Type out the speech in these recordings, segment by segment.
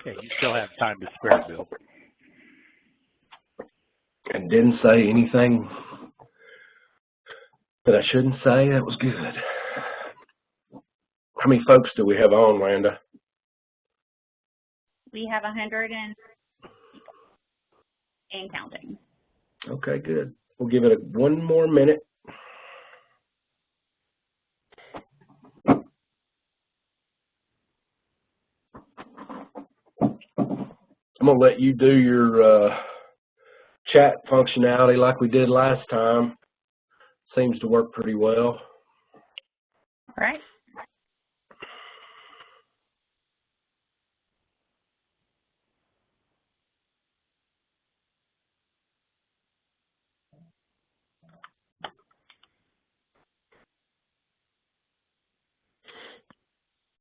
Okay, you still have time to spare, Bill. And didn't say anything that I shouldn't say. That was good. How many folks do we have on, Randa? We have 100 and counting. Okay, good. We'll give it one more minute. I'm going to let you do your chat functionality like we did last time. Seems to work pretty well. All right.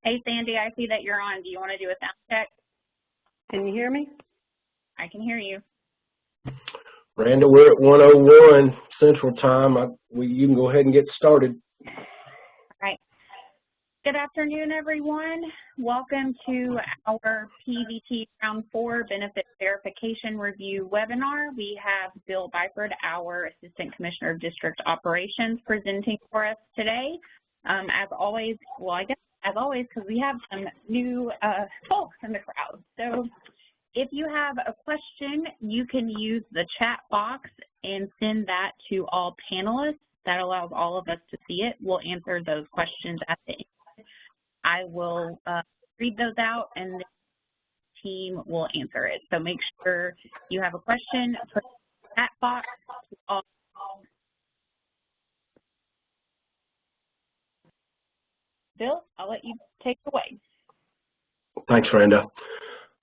Hey, Sandy, I see that you're on. Do you want to do a sound check? Can you hear me? I can hear you. Randa, we're at 1:01 Central Time. You can go ahead and get started. All right. Good afternoon, everyone. Welcome to our P-EBT Round 4 Benefit Verification Review webinar. We have Bill Byford, our Assistant Commissioner of District Operations, presenting for us today. As always, well, I guess as always, because we have some new folks in the crowd. So if you have a question, you can use the chat box and send that to all panelists. That allows all of us to see it. We'll answer those questions at the end. I will read those out and the team will answer it. So make sure you have a question, put it in the chat box. Bill, I'll let you take it away. Thanks, Randa.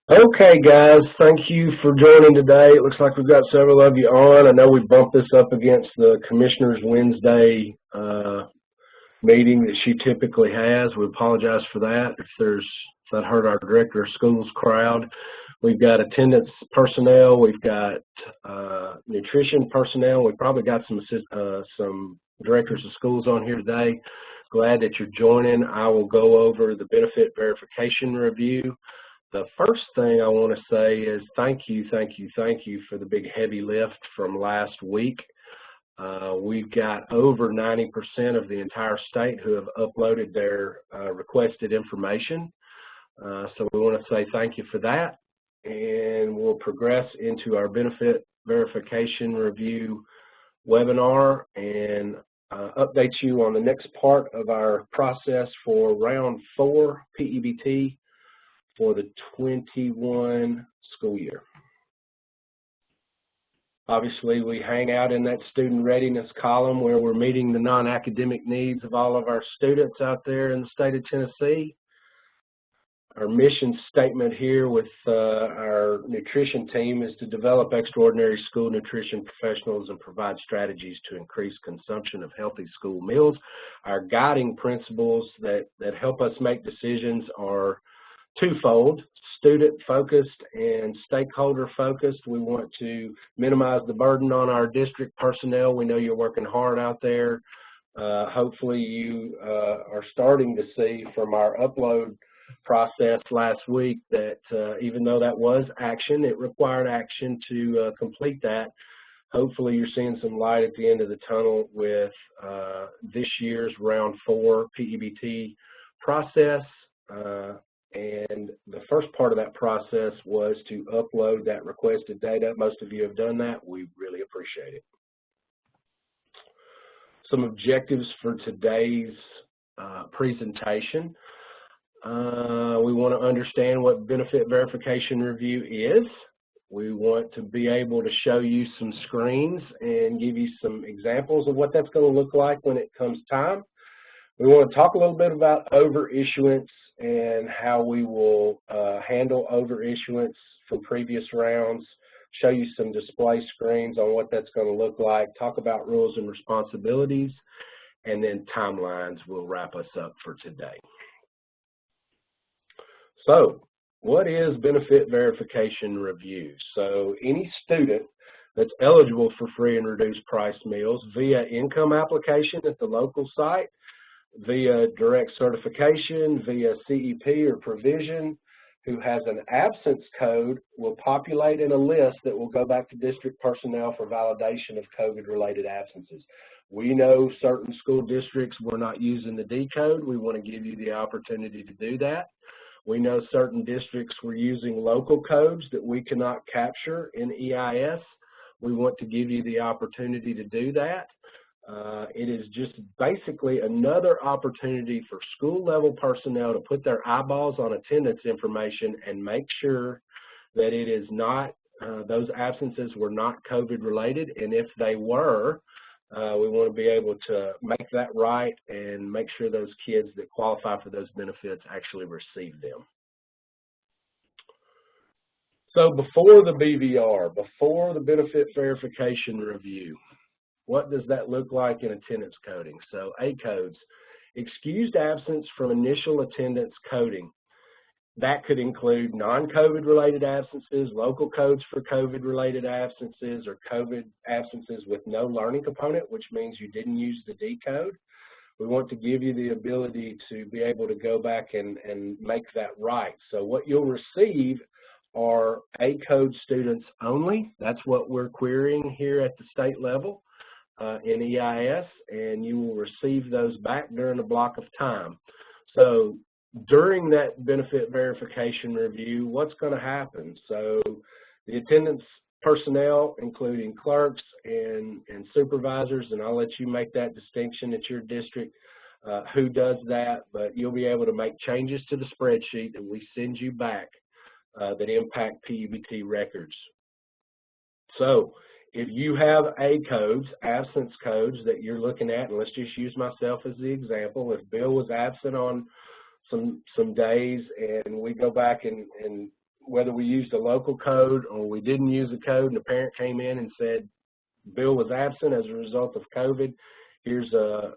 Okay, guys, thank you for joining today. It looks like we've got several of you on. I know we bumped this up against the Commissioner's Wednesday meeting that she typically has. We apologize for that if that hurt our Director of Schools crowd. We've got attendance personnel. We've got nutrition personnel. We've probably got some Directors of Schools on here today. Glad that you're joining. I will go over the benefit verification review. The first thing I want to say is thank you for the big heavy lift from last week. We've got over 90% of the entire state who have uploaded their requested information. So we want to say thank you for that. And we'll progress into our benefit verification review webinar and update you on the next part of our process for round 4 P-EBT for the 21 school year. Obviously, we hang out in that student readiness column where we're meeting the non-academic needs of all of our students out there in the state of Tennessee. Our mission statement here with our nutrition team is to develop extraordinary school nutrition professionals and provide strategies to increase consumption of healthy school meals. Our guiding principles that help us make decisions are twofold: student-focused and stakeholder-focused. We want to minimize the burden on our district personnel. We know you're working hard out there. Hopefully you are starting to see from our upload process last week that even though that was action, it required action to complete that. Hopefully you're seeing some light at the end of the tunnel with this year's round 4 P-EBT process. And the first part of that process was to upload that requested data. Most of you have done that. We really appreciate it. Some objectives for today's presentation. We want to understand what benefit verification review is. We want to be able to show you some screens and give you some examples of what that's going to look like when it comes time. We want to talk a little bit about overissuance and how we will handle overissuance from previous rounds, show you some display screens on what that's going to look like, talk about rules and responsibilities, and then timelines will wrap us up for today. So, what is benefit verification review? So, any student that's eligible for free and reduced price meals via income application at the local site, via direct certification, via CEP or provision, who has an absence code will populate in a list that will go back to district personnel for validation of COVID-related absences. We know certain school districts were not using the D code. We want to give you the opportunity to do that. We know certain districts were using local codes that we cannot capture in EIS. We want to give you the opportunity to do that. It is just basically another opportunity for school-level personnel to put their eyeballs on attendance information and make sure that it is not, those absences were not COVID-related, and if they were, we want to be able to make that right and make sure those kids that qualify for those benefits actually receive them. So before the BVR, before the benefit verification review, what does that look like in attendance coding? So A codes, excused absence from initial attendance coding. That could include non-COVID related absences, local codes for COVID related absences, or COVID absences with no learning component, which means you didn't use the D code. We want to give you the ability to be able to go back and make that right. So what you'll receive are A code students only. That's what we're querying here at the state level. In EIS, and you will receive those back during a block of time. So during that benefit verification review, what's going to happen? So the attendance personnel, including clerks and supervisors, and I'll let you make that distinction at your district, who does that, but you'll be able to make changes to the spreadsheet that we send you back that impact P-EBT records. So if you have A codes, absence codes that you're looking at, and let's just use myself as the example, if Bill was absent on some days and we go back and whether we used a local code or we didn't use a code and the parent came in and said Bill was absent as a result of COVID, here's a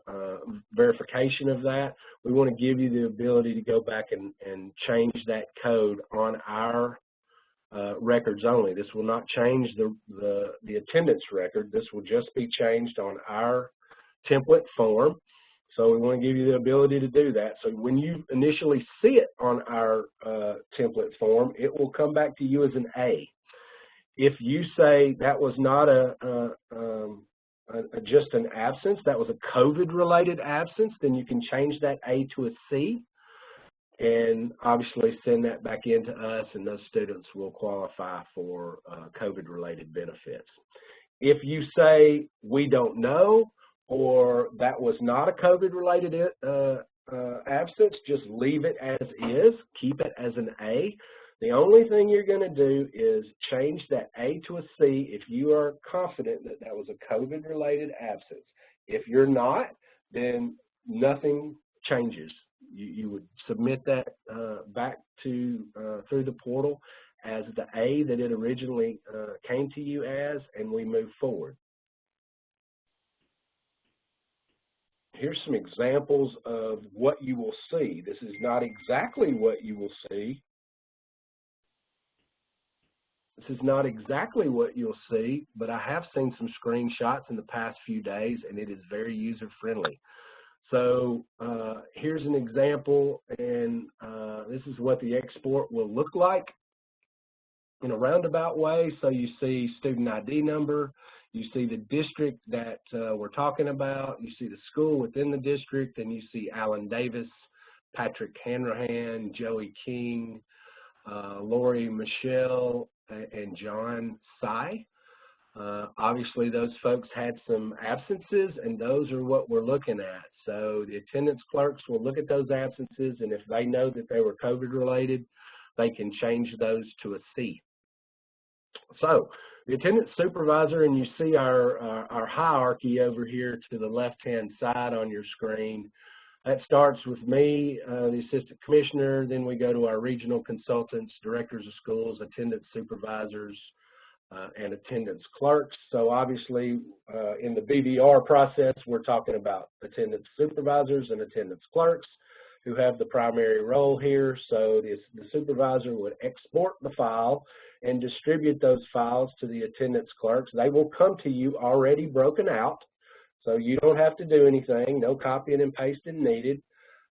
verification of that. We want to give you the ability to go back and change that code on our records only. This will not change the attendance record. This will just be changed on our template form. So we want to give you the ability to do that. So when you initially see it on our template form, it will come back to you as an A. If you say that was not just an absence, that was a COVID-related absence, then you can change that A to a C and obviously send that back in to us, and those students will qualify for COVID-related benefits. If you say we don't know or that was not a COVID-related absence, just leave it as is, keep it as an A. The only thing you're going to do is change that A to a C if you are confident that that was a COVID-related absence. If you're not, then nothing changes. You would submit that back to through the portal as the A that it originally came to you as, and we move forward. Here's some examples of what you will see. This is not exactly what you will see. This is not exactly what you'll see, but I have seen some screenshots in the past few days, and it is very user-friendly. So here's an example, and this is what the export will look like in a roundabout way. So you see student ID number, you see the district that we're talking about, you see the school within the district, and you see Alan Davis, Patrick Hanrahan, Joey King, Lori Michelle, and John Sy. Obviously, those folks had some absences, and those are what we're looking at. So the attendance clerks will look at those absences, and if they know that they were COVID-related, they can change those to a C. So the attendance supervisor, and you see our hierarchy over here to the left-hand side on your screen. That starts with me, the assistant commissioner, then we go to our regional consultants, directors of schools, attendance supervisors, and attendance clerks. So obviously in the BVR process, we're talking about attendance supervisors and attendance clerks who have the primary role here. So the supervisor would export the file and distribute those files to the attendance clerks. They will come to you already broken out, so you don't have to do anything, no copying and pasting needed.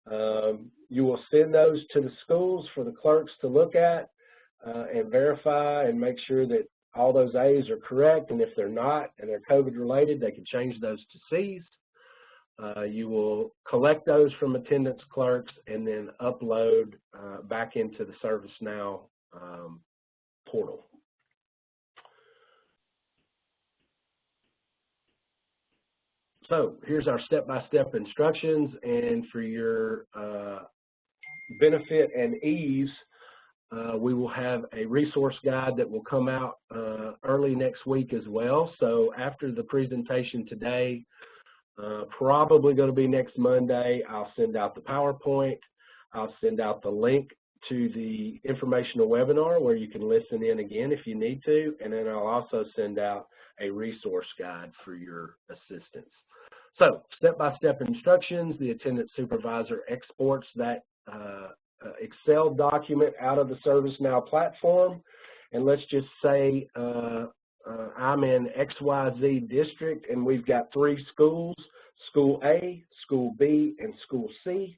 You will send those to the schools for the clerks to look at and verify and make sure that all those A's are correct, and if they're not and they're COVID related, they can change those to C's. You will collect those from attendance clerks and then upload back into the Servicenow portal. So here's our step-by-step instructions, and for your benefit and ease, we will have a resource guide that will come out early next week as well. So after the presentation today, probably going to be next Monday, I'll send out the PowerPoint. I'll send out the link to the informational webinar where you can listen in again if you need to, and then I'll also send out a resource guide for your assistance. So step-by-step instructions, the attendance supervisor exports that Excel document out of the Servicenow platform, and let's just say I'm in XYZ district and we've got 3 schools, School A, School B, and School C.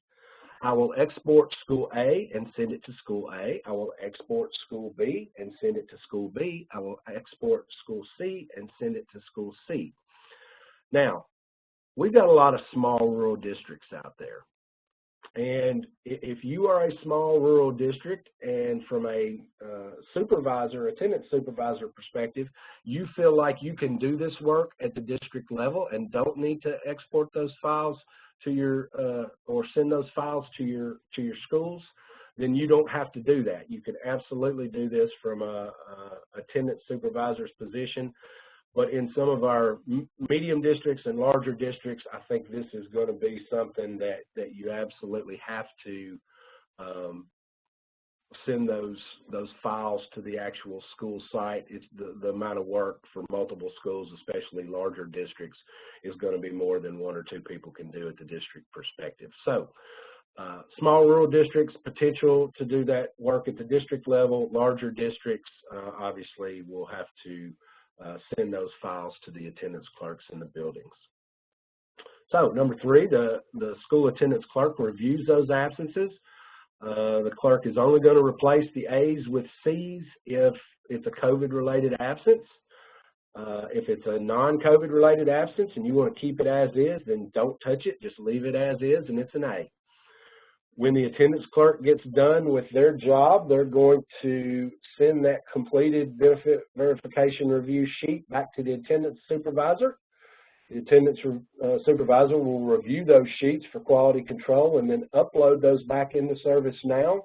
I will export School A and send it to School A. I will export School B and send it to School B. I will export School C and send it to School C. Now, we've got a lot of small rural districts out there. And if you are a small rural district and from a attendance supervisor perspective, you feel like you can do this work at the district level and don't need to export those files to your or send those files to your schools, then you don't have to do that. You can absolutely do this from a attendance supervisor's position. But in some of our medium districts and larger districts, I think this is going to be something that you absolutely have to send those files to the actual school site. It's the amount of work for multiple schools, especially larger districts, is going to be more than 1 or 2 people can do at the district perspective. So small rural districts, potential to do that work at the district level. Larger districts, obviously, will have to send those files to the attendance clerks in the buildings. So number 3, the school attendance clerk reviews those absences. The clerk is only going to replace the A's with C's if it's a COVID-related absence. If it's a non-COVID related absence and you want to keep it as is, then don't touch it, just leave it as is and it's an A. When the attendance clerk gets done with their job, they're going to send that completed benefit verification review sheet back to the attendance supervisor. The attendance supervisor will review those sheets for quality control and then upload those back into Servicenow.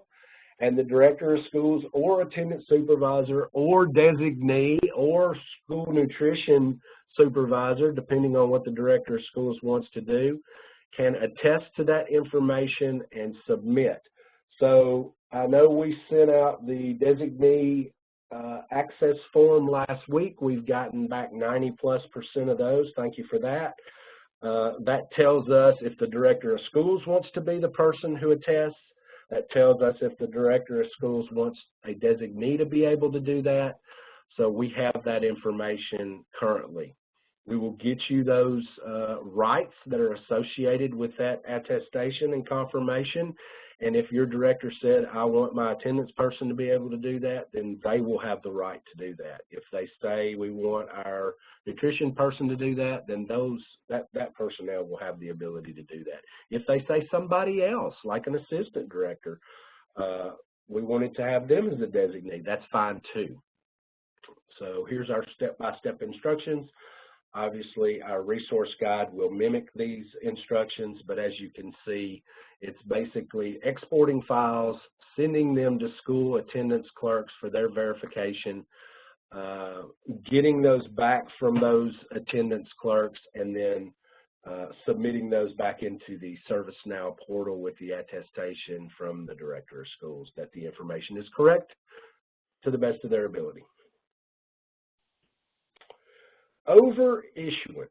And the director of schools or attendance supervisor or designee or school nutrition supervisor, depending on what the director of schools wants to do, can attest to that information and submit. So I know we sent out the designee access form last week. We've gotten back 90+% of those. Thank you for that. That tells us if the director of schools wants to be the person who attests. That tells us if the director of schools wants a designee to be able to do that. So we have that information currently. We will get you those rights that are associated with that attestation and confirmation. And if your director said, I want my attendance person to be able to do that, then they will have the right to do that. If they say we want our nutrition person to do that, then that personnel will have the ability to do that. If they say somebody else, like an assistant director, we wanted to have them as a designee, that's fine too. So here's our step-by-step instructions. Obviously, our resource guide will mimic these instructions, but as you can see, it's basically exporting files, sending them to school attendance clerks for their verification, getting those back from those attendance clerks, and then submitting those back into the Servicenow portal with the attestation from the director of schools that the information is correct to the best of their ability. Overissuance.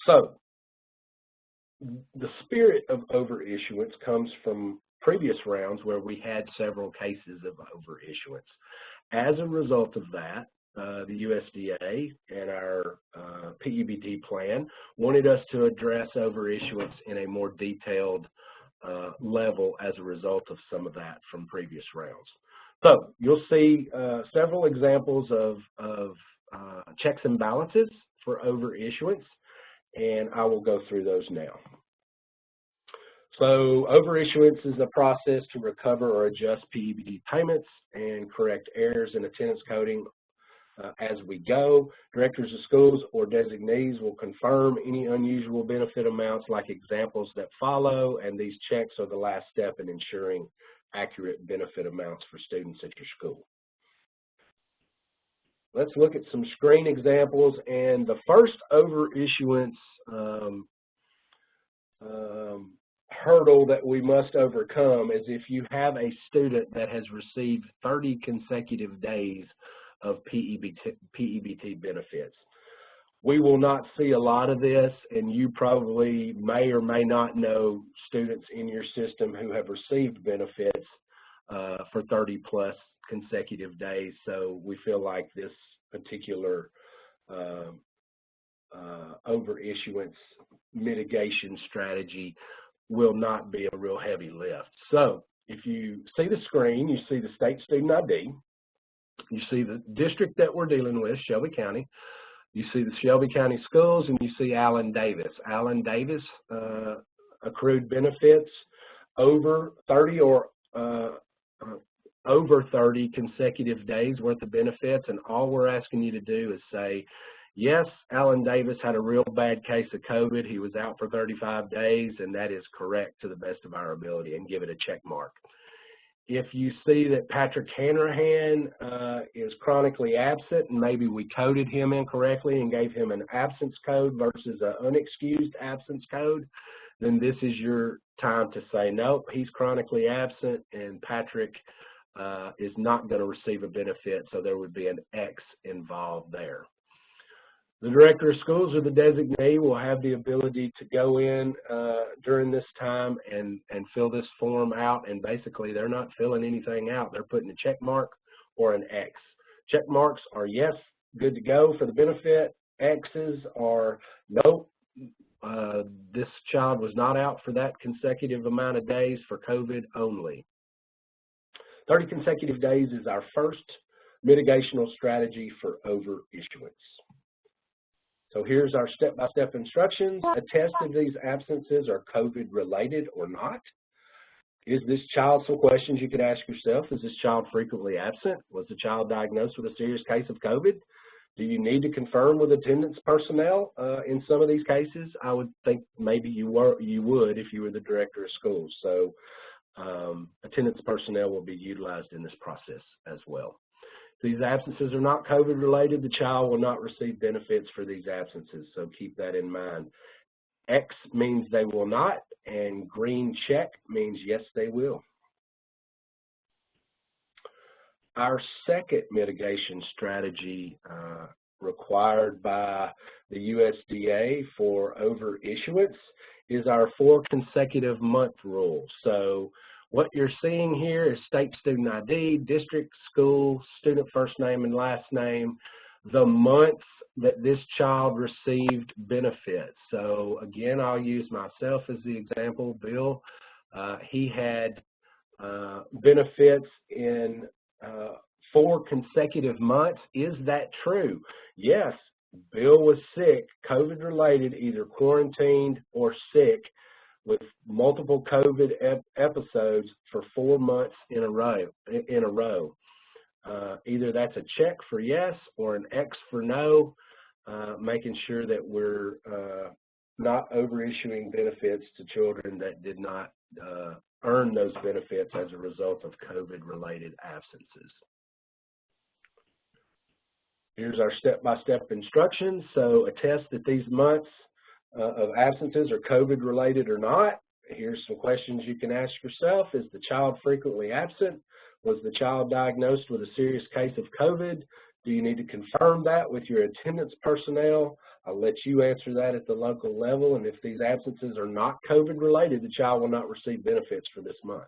So the spirit of overissuance comes from previous rounds where we had several cases of overissuance. As a result of that, the USDA and our P-EBT plan wanted us to address overissuance in a more detailed level as a result of some of that from previous rounds. So you'll see several examples of checks and balances for overissuance, and I will go through those now. So overissuance is a process to recover or adjust P-EBT payments and correct errors in attendance coding as we go. Directors of schools or designees will confirm any unusual benefit amounts like examples that follow, and these checks are the last step in ensuring accurate benefit amounts for students at your school. Let's look at some screen examples, and the first overissuance hurdle that we must overcome is if you have a student that has received 30 consecutive days of P-EBT benefits. We will not see a lot of this, and you probably may or may not know students in your system who have received benefits for 30 plus consecutive days. So we feel like this particular overissuance mitigation strategy will not be a real heavy lift. So if you see the screen, you see the state student ID, you see the district that we're dealing with, Shelby County, you see the Shelby County schools, and you see Allen Davis. Allen Davis accrued benefits over 30 or over 30 consecutive days worth of benefits, and all we're asking you to do is say, yes, Allen Davis had a real bad case of COVID. He was out for 35 days, and that is correct to the best of our ability, and give it a check mark. If you see that Patrick Hanrahan is chronically absent, and maybe we coded him incorrectly and gave him an absence code versus an unexcused absence code, then this is your time to say, nope, he's chronically absent, and Patrick is not going to receive a benefit, so there would be an X involved there. The director of schools or the designee will have the ability to go in during this time and fill this form out, and basically they're not filling anything out. They're putting a check mark or an X. Check marks are yes, good to go for the benefit. X's are nope, this child was not out for that consecutive amount of days for COVID only. 30 consecutive days is our first mitigational strategy for overissuance. So here's our step-by-step instructions. Attest if these absences are COVID related or not. Is this child, some questions you could ask yourself, is this child frequently absent? Was the child diagnosed with a serious case of COVID? Do you need to confirm with attendance personnel in some of these cases? I would think maybe you would if you were the director of schools. So attendance personnel will be utilized in this process as well. These absences are not COVID related, the child will not receive benefits for these absences, so keep that in mind. X means they will not, and green check means yes, they will. Our second mitigation strategy required by the USDA for overissuance is our 4 consecutive month rule. So what you're seeing here is state student ID, district, school, student first name and last name, the month that this child received benefits. So again, I'll use myself as the example. Bill, he had benefits in 4 consecutive months. Is that true? Yes, Bill was sick, COVID related, either quarantined or sick, with multiple COVID episodes for 4 months in a row. Either that's a check for yes or an X for no, making sure that we're not overissuing benefits to children that did not earn those benefits as a result of COVID-related absences. Here's our step-by-step instructions. So attest that these months of absences are COVID related or not. Here's some questions you can ask yourself. Is the child frequently absent? Was the child diagnosed with a serious case of COVID? Do you need to confirm that with your attendance personnel? I'll let you answer that at the local level, and if these absences are not COVID related, the child will not receive benefits for this month.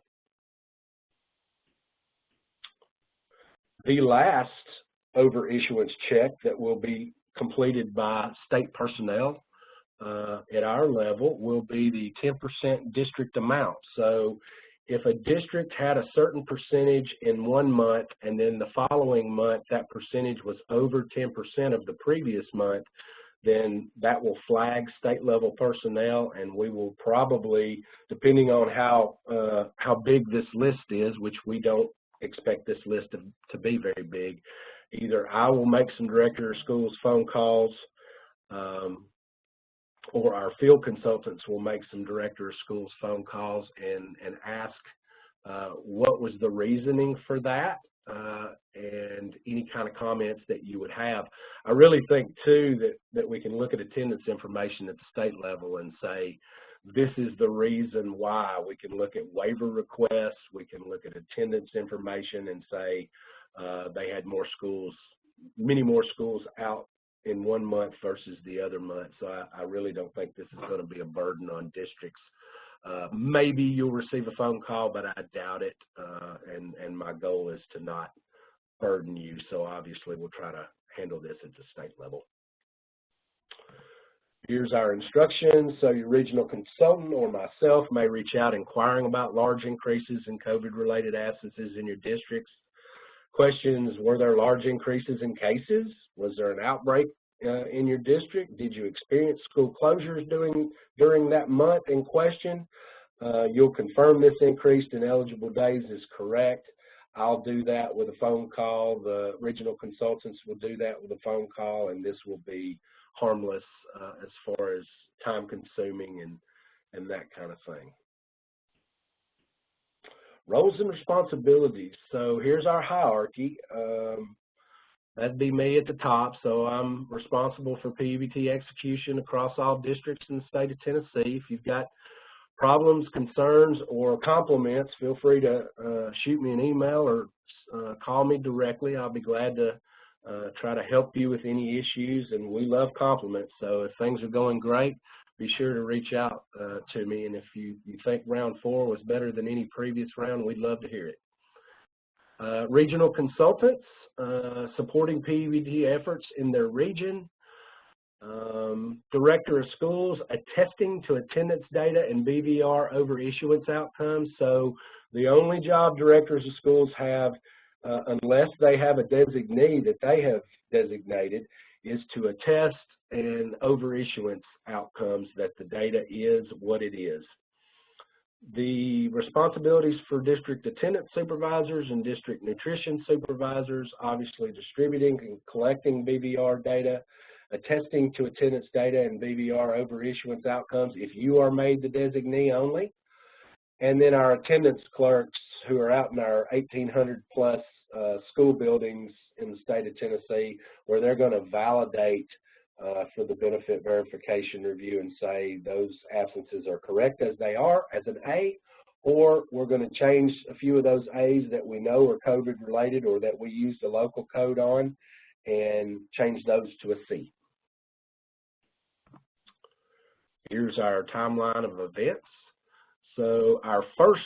The last overissuance check that will be completed by state personnel at our level will be the 10% district amount. So if a district had a certain percentage in one month and then the following month that percentage was over 10% of the previous month, then that will flag state level personnel, and we will probably, depending on how big this list is, which we don't expect this list to be very big, either I will make some director of schools phone calls, or our field consultants will make some director of schools phone calls and ask what was the reasoning for that, and any kind of comments that you would have. I really think too that we can look at attendance information at the state level and say, this is the reason why. We can look at waiver requests, we can look at attendance information and say they had more schools, many more schools out in one month versus the other month. So I really don't think this is going to be a burden on districts. Maybe you'll receive a phone call, but I doubt it, and my goal is to not burden you. So obviously we'll try to handle this at the state level. Here's our instructions. So your regional consultant or myself may reach out inquiring about large increases in COVID-related absences in your districts. Questions: were there large increases in cases? Was there an outbreak in your district? Did you experience school closures during that month in question? You'll confirm this increase in eligible days is correct. I'll do that with a phone call. The regional consultants will do that with a phone call, and this will be harmless as far as time consuming and that kind of thing. Roles and responsibilities. So here's our hierarchy. That'd be me at the top. So I'm responsible for P-EBT execution across all districts in the state of Tennessee. If you've got problems, concerns, or compliments, feel free to shoot me an email or call me directly. I'll be glad to try to help you with any issues, and we love compliments. So if things are going great, be sure to reach out to me, and if you think round 4 was better than any previous round, we'd love to hear it. Regional consultants, supporting P-EBT efforts in their region. Director of schools, attesting to attendance data and BVR over issuance outcomes. So the only job directors of schools have, unless they have a designee that they have designated, is to attest and over issuance outcomes that the data is what it is. The responsibilities for district attendance supervisors and district nutrition supervisors, obviously distributing and collecting BVR data, attesting to attendance data and BVR over issuance outcomes if you are made the designee only. And then our attendance clerks who are out in our 1,800 plus school buildings in the state of Tennessee, where they're going to validate for the benefit verification review and say those absences are correct as they are as an A, or we're going to change a few of those A's that we know are COVID related or that we use the local code on and change those to a C. Here's our timeline of events. So our first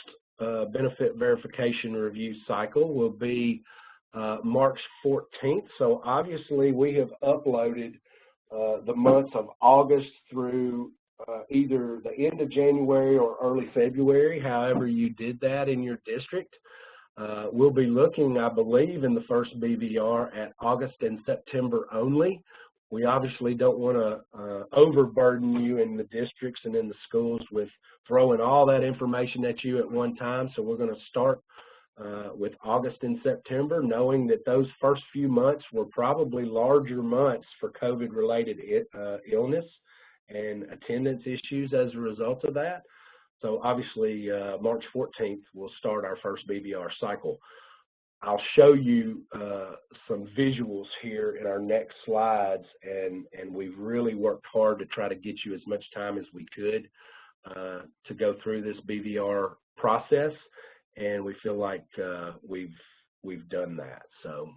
benefit verification review cycle will be March 14th. So obviously we have uploaded the months of August through either the end of January or early February, however you did that in your district. We'll be looking, I believe, in the first BVR at August and September only. We obviously don't want to overburden you in the districts and in the schools with throwing all that information at you at one time. So we're going to start with August and September, knowing that those first few months were probably larger months for COVID-related illness and attendance issues as a result of that. So obviously March 14th we'll start our first BVR cycle. I'll show you some visuals here in our next slides, and we've really worked hard to try to get you as much time as we could to go through this BVR process, and we feel like we've done that. So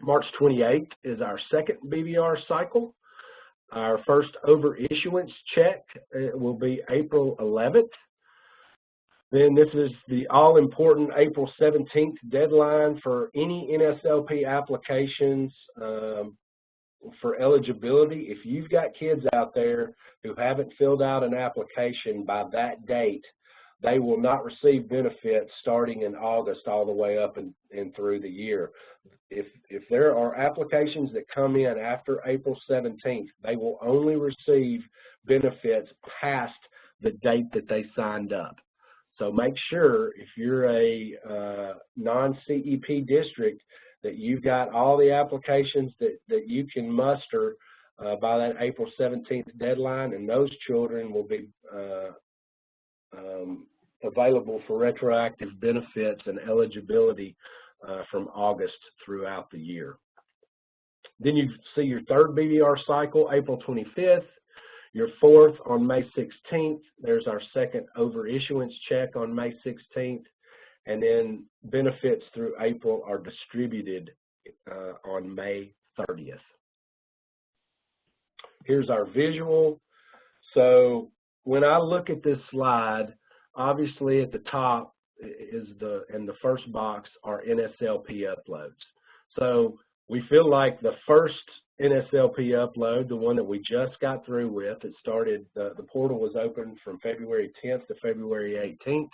March 28th is our second BVR cycle. Our first over issuance check will be April 11th. Then this is the all-important April 17th deadline for any NSLP applications for eligibility, if you've got kids out there who haven't filled out an application by that date, they will not receive benefits starting in August all the way up and through the year. If there are applications that come in after April 17th, they will only receive benefits past the date that they signed up. So make sure if you're a non-CEP district that you've got all the applications that you can muster by that April 17th deadline, and those children will be available for retroactive benefits and eligibility from August throughout the year. Then you see your third BDR cycle, April 25th, your fourth on May 16th. There's our second over-issuance check on May 16th, and then benefits through April are distributed on May 30th. Here's our visual. So when I look at this slide, obviously at the top is the first box are Nslp uploads. So we feel like the first Nslp upload, the one that we just got through with, it started, the portal was open from February 10th to February 18th.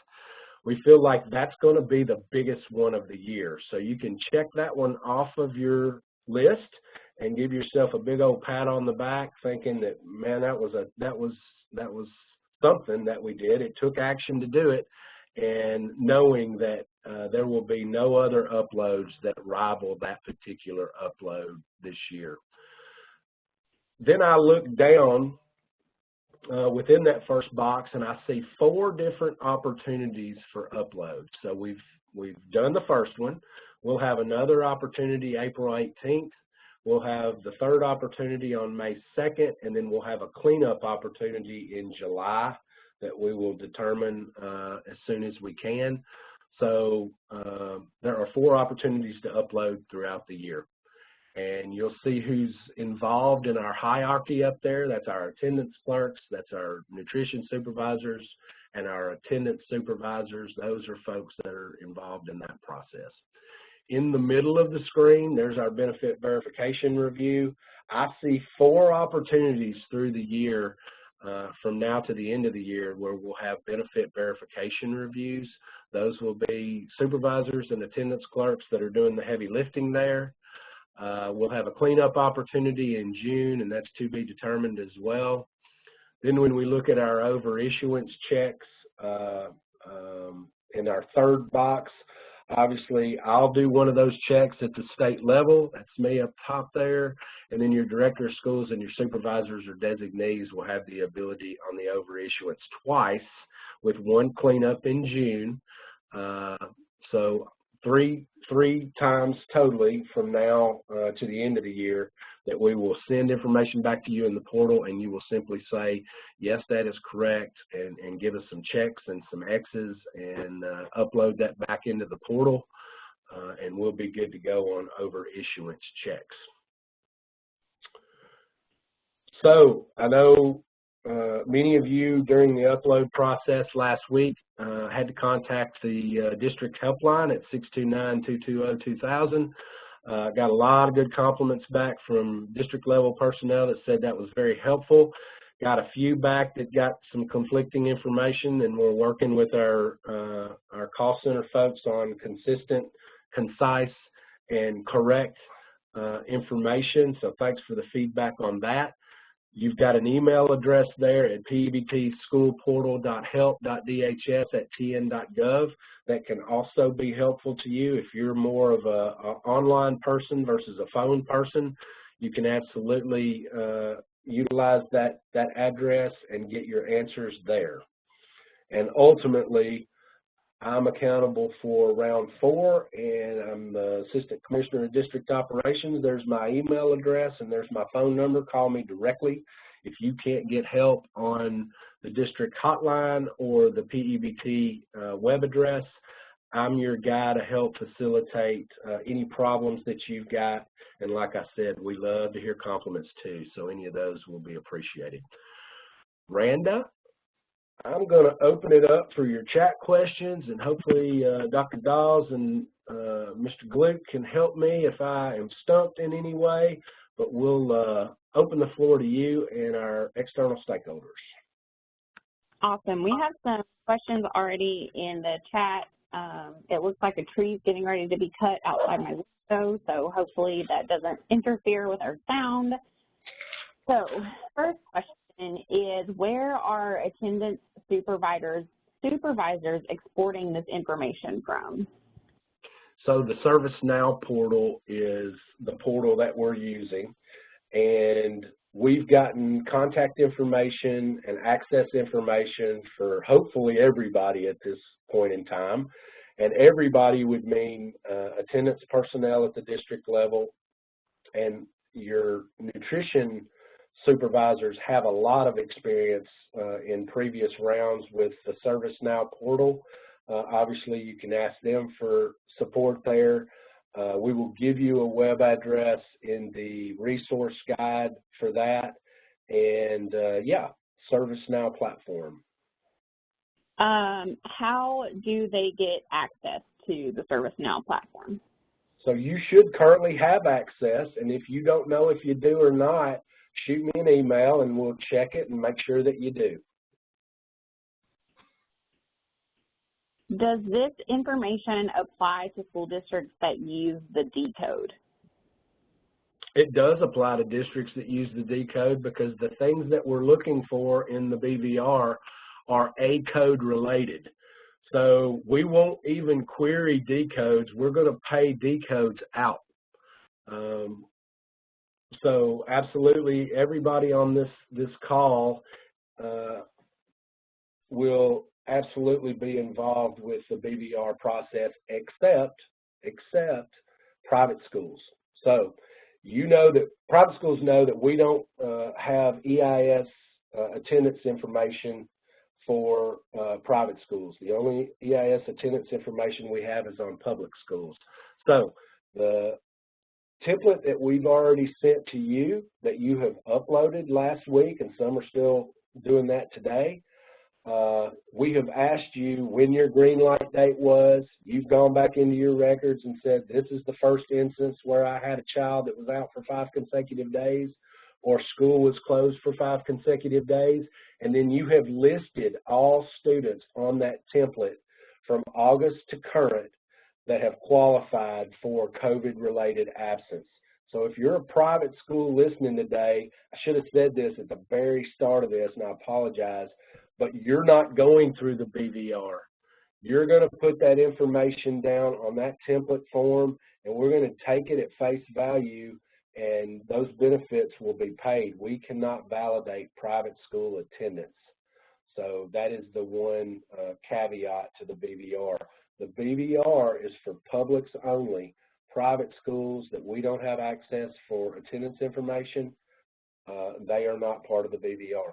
We feel like that's going to be the biggest one of the year. So you can check that one off of your list and give yourself a big old pat on the back, thinking that, man, that was something that we did. It took action to do it, and knowing that there will be no other uploads that rival that particular upload this year. Then I look down within that first box, and I see 4 different opportunities for uploads. So we've done the first one. We'll have another opportunity April 18th. We'll have the third opportunity on May 2nd, and then we'll have a cleanup opportunity in July that we will determine as soon as we can. So there are 4 opportunities to upload throughout the year. And you'll see who's involved in our hierarchy up there. That's our attendance clerks, that's our nutrition supervisors, and our attendance supervisors. Those are folks that are involved in that process. In the middle of the screen, there's our benefit verification review. I see 4 opportunities through the year from now to the end of the year where we'll have benefit verification reviews. Those will be supervisors and attendance clerks that are doing the heavy lifting there. We'll have a cleanup opportunity in June, and that's to be determined as well. Then when we look at our over-issuance checks in our third box, obviously I'll do one of those checks at the state level. That's me up top there. And then your director of schools and your supervisors or designees will have the ability on the over-issuance twice, with 1 cleanup in June. So three times totally from now to the end of the year that we will send information back to you in the portal, and you will simply say, yes, that is correct, and give us some checks and some X's, and upload that back into the portal, and we'll be good to go on over issuance checks. So I know many of you during the upload process last week had to contact the district helpline at 629-220-2000. Got a lot of good compliments back from district level personnel that said that was very helpful. Got a few back that got some conflicting information, and we're working with our call center folks on consistent, concise, and correct information. So thanks for the feedback on that. You've got an email address there at pebtschoolportal.help.dhs@tn.gov that can also be helpful to you. If you're more of an online person versus a phone person, you can absolutely utilize that address and get your answers there. And ultimately, I'm accountable for round 4, and I'm the Assistant Commissioner of District Operations. There's my email address and there's my phone number. Call me directly if you can't get help on the district hotline or the P-EBT web address. I'm your guy to help facilitate any problems that you've got. And like I said, we love to hear compliments too, so any of those will be appreciated. Randa, I'm going to open it up for your chat questions, and hopefully Dr. Dawes and Mr. Gluck can help me if I am stumped in any way. but we'll open the floor to you and our external stakeholders. Awesome. We have some questions already in the chat. It looks like a tree's getting ready to be cut outside my window, so hopefully that doesn't interfere with our sound. So, first question is, where are attendance supervisors exporting this information from? So the Servicenow portal is the portal that we're using, and we've gotten contact information and access information for hopefully everybody at this point in time. And everybody would mean attendance personnel at the district level, and your nutrition supervisors have a lot of experience in previous rounds with the Servicenow portal. Obviously, you can ask them for support there. We will give you a web address in the resource guide for that. And yeah, Servicenow platform. How do they get access to the Servicenow platform? So you should currently have access, and if you don't know if you do or not, shoot me an email and we'll check it and make sure that you do. Does this information apply to school districts that use the D code? It does apply to districts that use the D code, because the things that we're looking for in the BVR are A code related. So we won't even query D codes. We're going to pay D codes out. So absolutely everybody on this call will absolutely be involved with the BVR process, except private schools. So you know that private schools know that we don't have EIS attendance information for private schools. The only EIS attendance information we have is on public schools. So the template that we've already sent to you, that you have uploaded last week, and some are still doing that today, we have asked you when your green light date was. You've gone back into your records and said, this is the first instance where I had a child that was out for 5 consecutive days, or school was closed for 5 consecutive days, and then you have listed all students on that template from August to current that have qualified for COVID-related absence. So if you're a private school listening today, I should have said this at the very start of this, and I apologize, but you're not going through the BVR. You're going to put that information down on that template form, and we're going to take it at face value, and those benefits will be paid. We cannot validate private school attendance. So that is the one caveat to the BVR. The BVR is for publics only. Private schools that we don't have access for attendance information, they are not part of the BVR.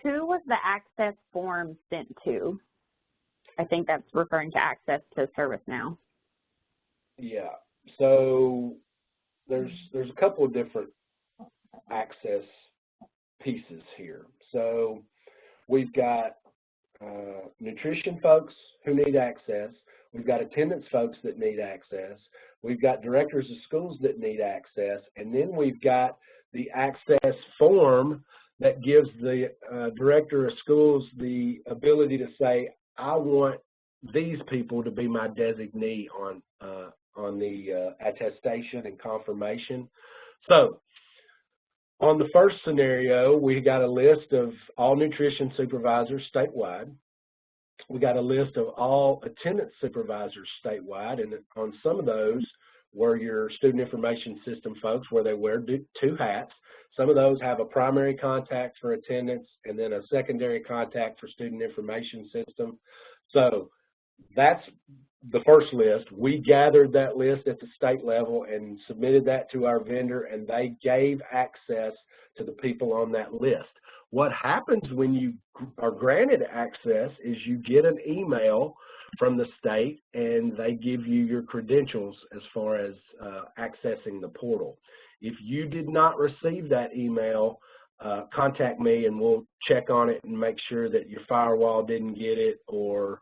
Who was the access form sent to? I think that's referring to access to Servicenow. Yeah, so there's a couple of different access pieces here. So we've got nutrition folks who need access. We've got attendance folks that need access. We've got directors of schools that need access. And then we've got the access form that gives the director of schools the ability to say, I want these people to be my designee on the attestation and confirmation. So on the first scenario, we got a list of all nutrition supervisors statewide. We got a list of all attendance supervisors statewide, and on some of those were your student information system folks, where they wear 2 hats. Some of those have a primary contact for attendance and then a secondary contact for student information system. So that's the first list. We gathered that list at the state level and submitted that to our vendor, and they gave access to the people on that list. What happens when you are granted access is you get an email from the state, and they give you your credentials as far as accessing the portal. If you did not receive that email, contact me and we'll check on it and make sure that your firewall didn't get it, or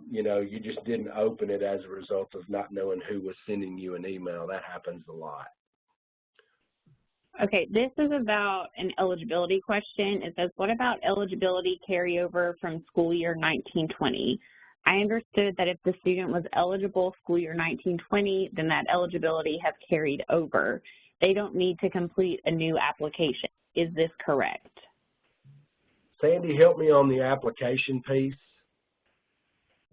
you know, you just didn't open it as a result of not knowing who was sending you an email. That happens a lot. Okay, this is about an eligibility question. It says, what about eligibility carryover from school year 1920? I understood that if the student was eligible school year 1920, then that eligibility has carried over. They don't need to complete a new application. Is this correct? Sandy, help me on the application piece.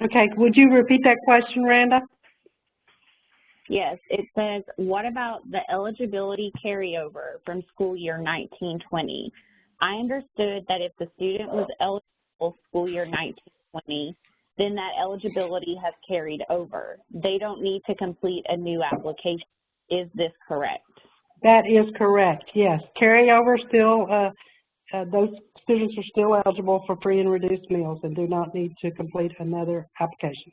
Okay, would you repeat that question, Randa? Yes, it says, what about the eligibility carryover from school year 1920? I understood that if the student was eligible school year 1920, then that eligibility has carried over. They don't need to complete a new application. Is this correct? That is correct, yes. Carryover still, those students are still eligible for free and reduced meals and do not need to complete another application.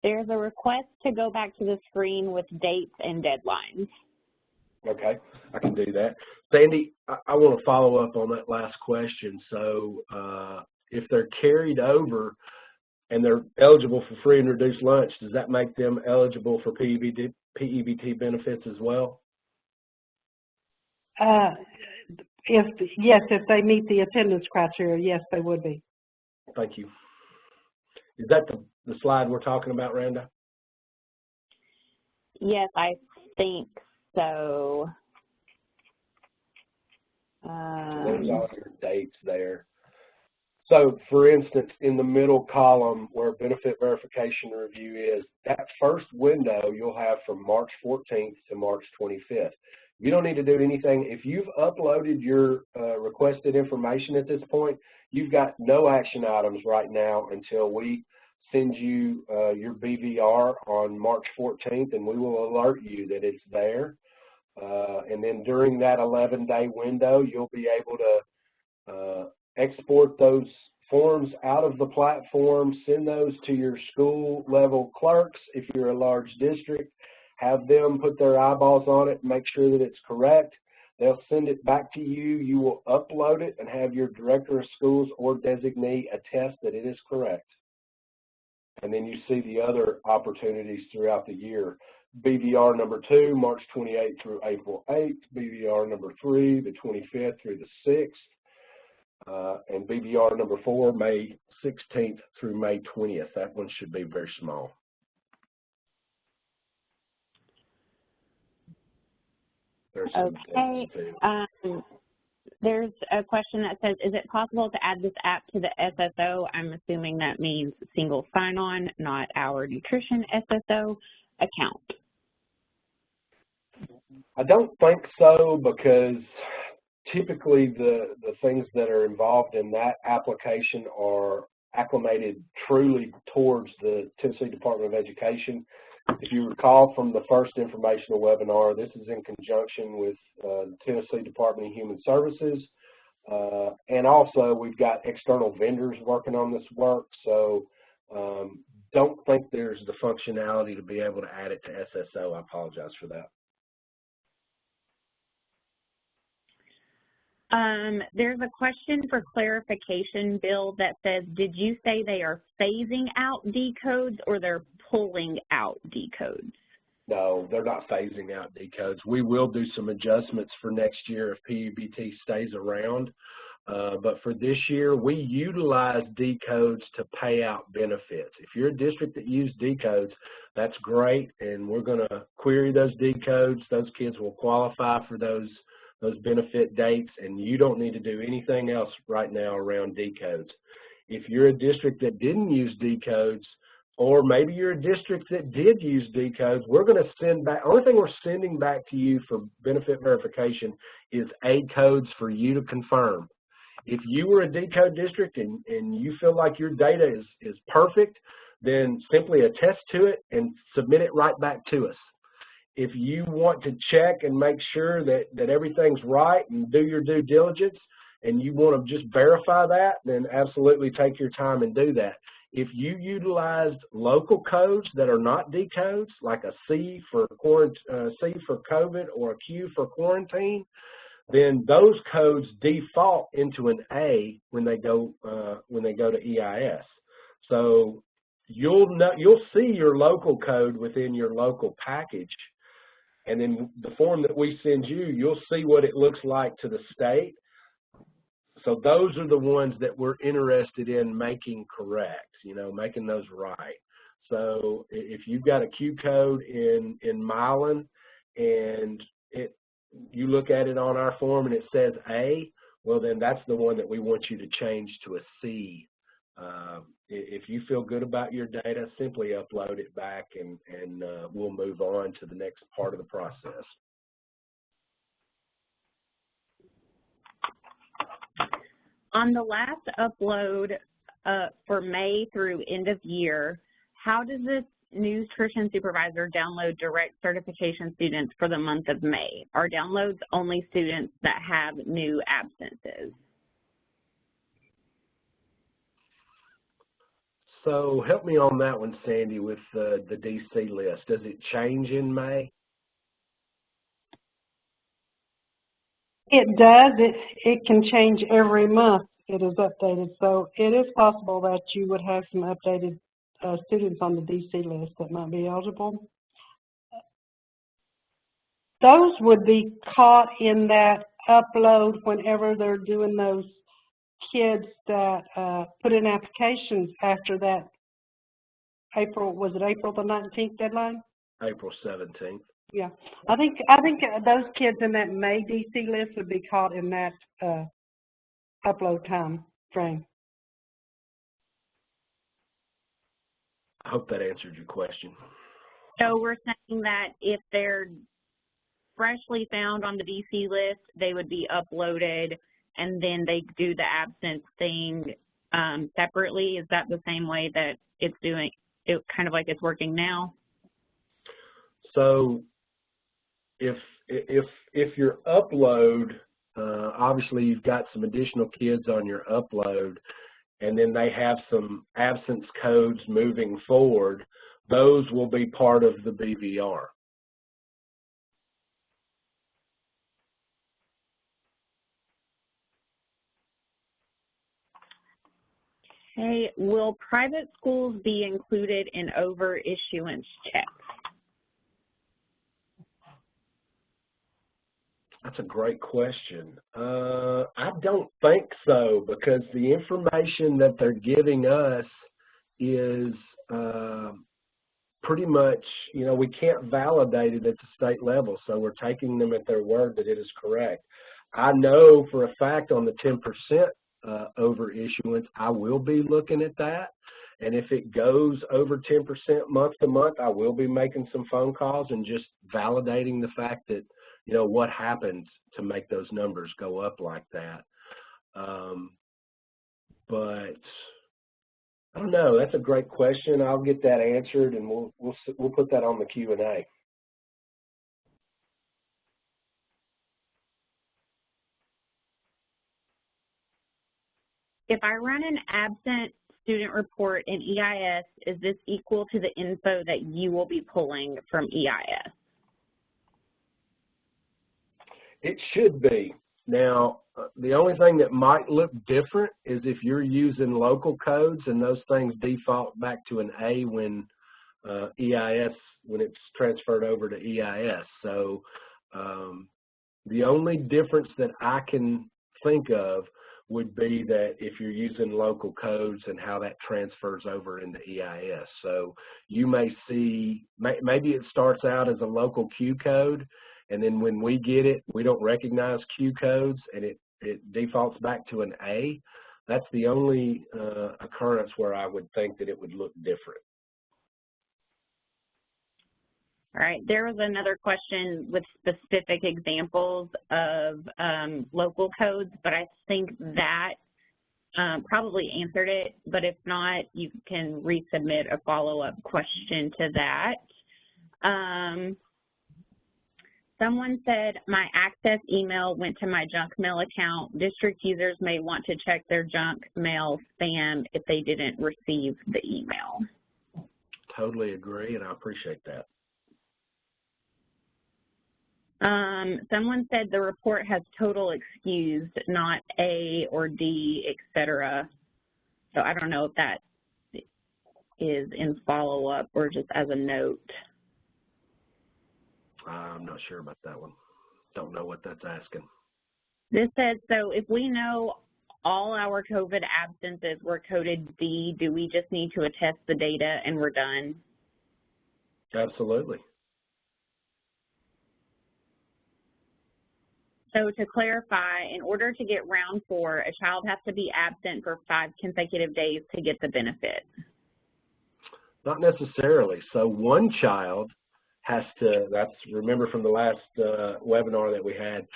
There's a request to go back to the screen with dates and deadlines. Okay, I can do that. Sandy, I want to follow up on that last question. So if they're carried over and they're eligible for free and reduced lunch, does that make them eligible for P-EBT benefits as well? If they meet the attendance criteria, yes, they would be. Thank you. Is that the slide we're talking about, Randa? Yes, I think so. There's all your dates there. So, for instance, in the middle column where benefit verification review is, that first window you'll have from March 14th to March 25th. You don't need to do anything. If you've uploaded your requested information at this point, you've got no action items right now until we send you your BVR on March 14th, and we will alert you that it's there. And then during that 11-day window, you'll be able to export those forms out of the platform, send those to your school level clerks if you're a large district, have them put their eyeballs on it and make sure that it's correct. They'll send it back to you. You will upload it and have your director of schools or designee attest that it is correct. And then you see the other opportunities throughout the year. BVR number 2, March 28th through April 8th. BVR number 3, the 25th through the 6th. And BVR number 4, May 16th through May 20th. That one should be very small. Okay. There's a question that says, is it possible to add this app to the SSO? I'm assuming that means single sign-on, not our nutrition SSO account. I don't think so, because typically the things that are involved in that application are acclimated truly towards the Tennessee Department of Education. If you recall from the first informational webinar, this is in conjunction with the Tennessee Department of Human Services. And also we've got external vendors working on this work. So don't think there's the functionality to be able to add it to SSO. I apologize for that. There's a question for clarification, Bill, that says, did you say they are phasing out decodes or they're pulling out decodes? No, they're not phasing out decodes. We will do some adjustments for next year if P-EBT stays around. But for this year, we utilize decodes to pay out benefits. If you're a district that uses decodes, that's great, and we're going to query those decodes. Those kids will qualify for those benefit dates, and you don't need to do anything else right now around decodes. If you're a district that didn't use decodes, or maybe you're a district that did use decodes, we're going to send back, only thing we're sending back to you for benefit verification is A codes for you to confirm. If you were a decode district and you feel like your data is perfect, then simply attest to it and submit it right back to us. If you want to check and make sure that everything's right and do your due diligence and you want to just verify that, then absolutely take your time and do that. If you utilized local codes that are not decodes, like a C for COVID or a Q for quarantine, then those codes default into an A when they go to EIS. So you'll see your local code within your local package, and then the form that we send you, you'll see what it looks like to the state. So those are the ones that we're interested in making correct, making those right. So if you've got a Q code in Milan and you look at it on our form and it says A, well then that's the one that we want you to change to a C. If you feel good about your data, simply upload it back and we'll move on to the next part of the process. On the last upload for May through end of year, how does this nutrition supervisor download direct certification students for the month of May? Are downloads only students that have new absences? So help me on that one, Sandy, with the DC list. Does it change in May? It does. It can change every month. It is updated. So it is possible that you would have some updated students on the DC list that might be eligible. Those would be caught in that upload whenever they're doing those kids that put in applications after that was it April the 19th deadline? April 17th. Yeah, I think those kids in that May DC list would be caught in that upload time frame. I hope that answered your question. So we're saying that if they're freshly found on the DC list, they would be uploaded and then they do the absence thing separately. Is that the same way that it's doing it, kind of like it's working now? So if your upload, obviously you've got some additional kids on your upload, and then they have some absence codes moving forward, those will be part of the BVR. Okay, will private schools be included in over-issuance checks? That's a great question. I don't think so, because the information that they're giving us is pretty much, we can't validate it at the state level, so we're taking them at their word that it is correct. I know for a fact on the 10% over issuance, I will be looking at that. And if it goes over 10% month to month, I will be making some phone calls and just validating the fact that, what happens to make those numbers go up like that. But I don't know. That's a great question. I'll get that answered, and we'll put that on the Q&A. If I run an absent student report in EIS, is this equal to the info that you will be pulling from EIS? It should be. Now, the only thing that might look different is if you're using local codes and those things default back to an A when when it's transferred over to EIS. So the only difference that I can think of would be that if you're using local codes and how that transfers over into EIS. So you may see, maybe it starts out as a local Q code, and then when we get it, we don't recognize Q codes, and it defaults back to an A. That's the only occurrence where I would think that it would look different. All right, there was another question with specific examples of local codes, but I think that probably answered it. But if not, you can resubmit a follow-up question to that. Someone said, my access email went to my junk mail account. District users may want to check their junk mail spam if they didn't receive the email. Totally agree, and I appreciate that. Someone said the report has total excused, not A or D, etc. So I don't know if that is in follow-up or just as a note. I'm not sure about that one. Don't know what that's asking. This says, so if we know all our COVID absences were coded D, do we just need to attest the data and we're done? Absolutely. So to clarify, in order to get round 4, a child has to be absent for 5 consecutive days to get the benefit. Not necessarily. So one child has to, remember from the last webinar that we had,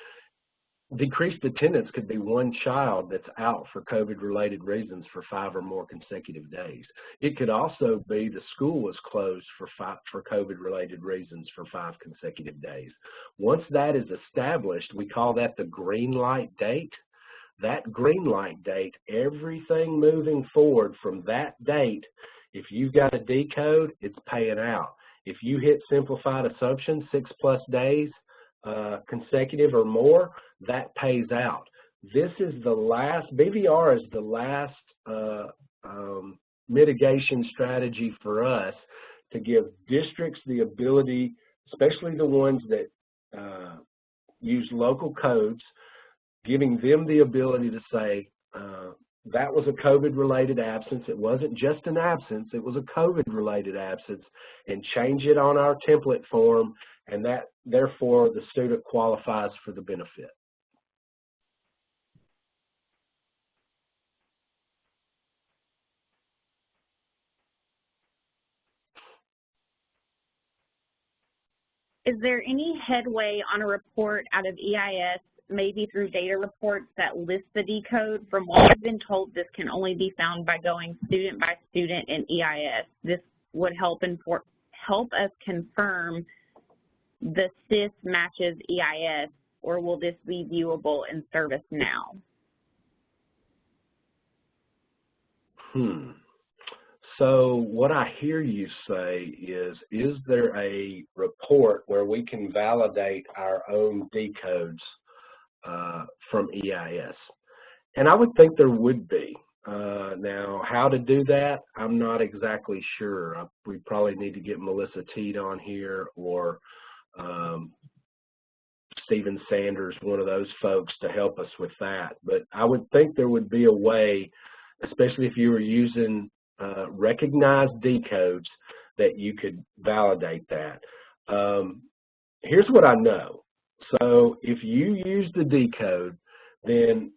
decreased attendance could be one child that's out for COVID-related reasons for 5 or more consecutive days. It could also be the school was closed for COVID-related reasons for 5 consecutive days. Once that is established, we call that the green light date. That green light date, everything moving forward from that date, if you've got a D code, it's paying out. If you hit simplified assumption, 6+ days consecutive or more, that pays out. This is the last, BVR is the last mitigation strategy for us to give districts the ability, especially the ones that use local codes, giving them the ability to say, that was a COVID-related absence. It wasn't just an absence, it was a COVID-related absence, and change it on our template form, and that, therefore, the student qualifies for the benefit. Is there any headway on a report out of EIS, maybe through data reports that list the D code? From what I've been told, this can only be found by going student by student in EIS. This would help us confirm the SIS matches EIS, or will this be viewable in Servicenow? So what I hear you say is there a report where we can validate our own D codes from EIS? And I would think there would be. Now, how to do that, I'm not exactly sure. We probably need to get Melissa Teed on here, or Stephen Sanders, one of those folks, to help us with that. But I would think there would be a way, especially if you were using recognized D codes, that you could validate that. Here's what I know. So if you use the D code, then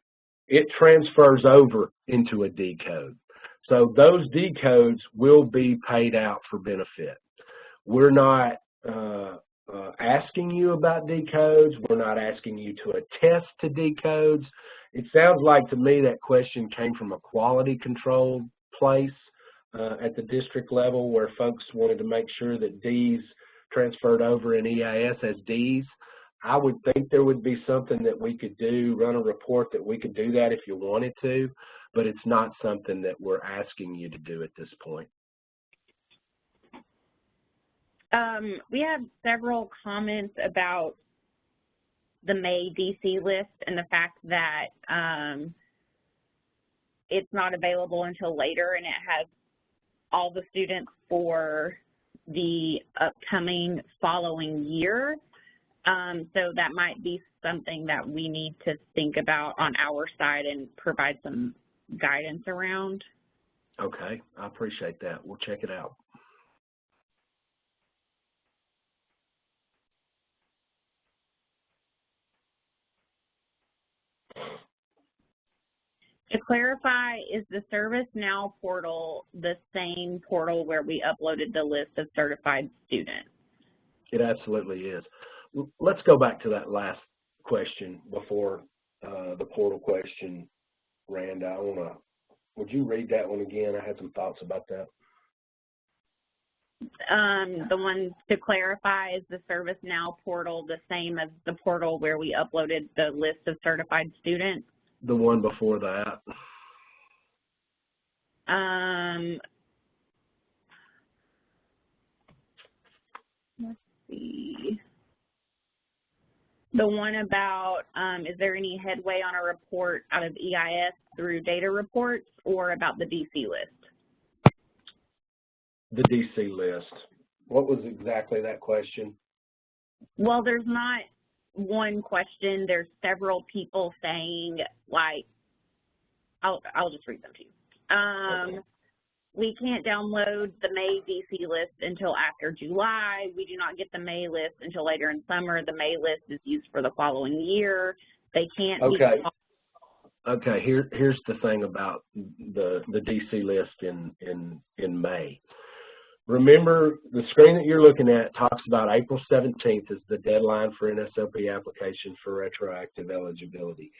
it transfers over into a D code. So those D codes will be paid out for benefit. We're not asking you about D codes. We're not asking you to attest to D codes. It sounds like to me that question came from a quality control place at the district level, where folks wanted to make sure that Ds transferred over in EIS as Ds. I would think there would be something that we could do, run a report that we could do that if you wanted to, but it's not something that we're asking you to do at this point. We have several comments about the May DC list and the fact that it's not available until later, and it has all the students for the upcoming following year. So that might be something that we need to think about on our side and provide some guidance around. Okay, I appreciate that. We'll check it out. To clarify, is the Servicenow portal the same portal where we uploaded the list of certified students? It absolutely is. Let's go back to that last question before the portal question, Randa. Would you read that one again? I had some thoughts about that. The one to clarify, is the Servicenow portal the same as the portal where we uploaded the list of certified students? The one before that. Let's see. The one about, is there any headway on a report out of EIS through data reports, or about the DC list? The DC list. What was exactly that question? Well, there's not one question. There's several people saying, like, I'll just read them to you. Okay. We can't download the May DC list until after July. We do not get the May list until later in summer. The May list is used for the following year. They can't. Okay. Okay. Here's the thing about the DC list in May. Remember, the screen that you're looking at talks about April 17th as the deadline for NSLP application for retroactive eligibility.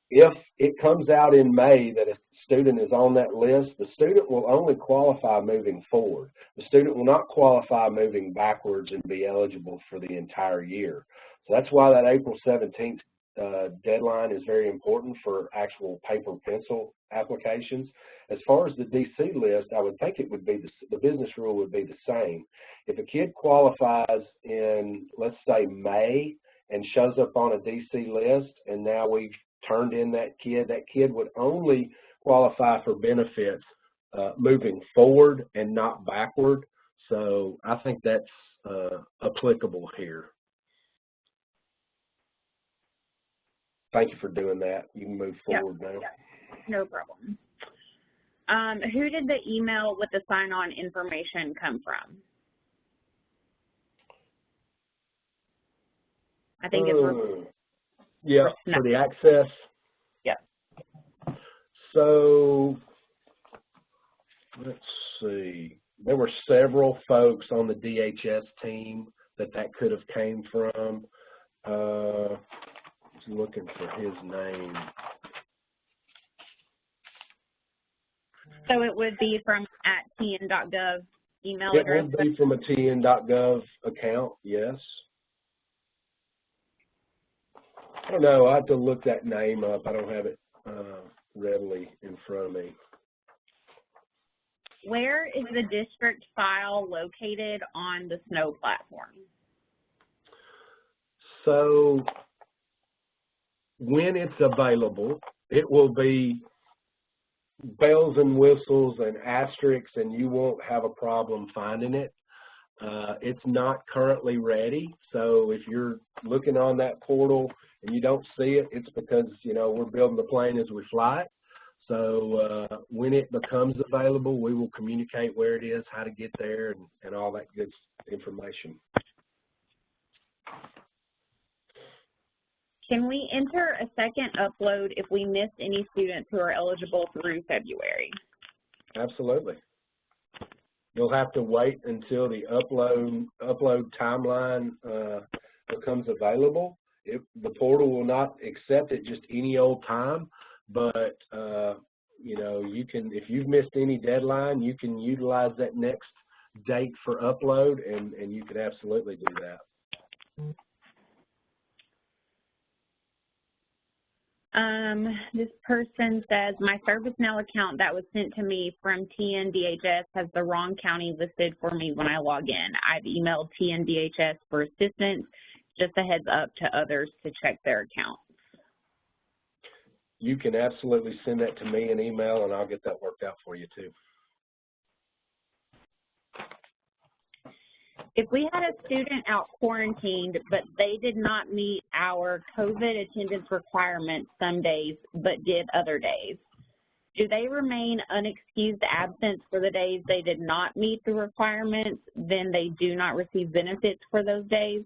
If it comes out in May that a student is on that list, the student will only qualify moving forward. The student will not qualify moving backwards and be eligible for the entire year. So that's why that April 17th deadline is very important for actual paper pencil applications. As far as the DC list, I would think it would be the business rule would be the same. If a kid qualifies in, let's say, May and shows up on a DC list, and now we've turned in that kid would only qualify for benefits moving forward and not backward. So I think that's applicable here. Thank you for doing that. You can move forward now. Yeah, no problem. Who did the email with the sign-on information come from? I think it's yeah, for the access. Yep. So let's see. There were several folks on the DHS team that could have came from. Looking for his name. So it would be from @tn.gov email address? It would be from a tn.gov account, yes. I don't know. I have to look that name up. I don't have it readily in front of me. Where is the district file located on the Snow platform? So when it's available, it will be bells and whistles and asterisks, and you won't have a problem finding it. It's not currently ready, so if you're looking on that portal and you don't see it, it's because, you know, we're building the plane as we fly it. So when it becomes available, we will communicate where it is, how to get there, and all that good information. Can we enter a second upload if we missed any students who are eligible through February? Absolutely. You'll have to wait until the upload timeline becomes available. The portal will not accept it just any old time, but you know, you can, if you've missed any deadline, you can utilize that next date for upload, and you can absolutely do that. This person says, my Servicenow account that was sent to me from TNDHS has the wrong county listed for me when I log in. I've emailed TNDHS for assistance. Just a heads up to others to check their accounts. You can absolutely send that to me in email, and I'll get that worked out for you too. If we had a student out quarantined, but they did not meet our COVID attendance requirements some days, but did other days, do they remain unexcused absence for the days they did not meet the requirements? Then they do not receive benefits for those days?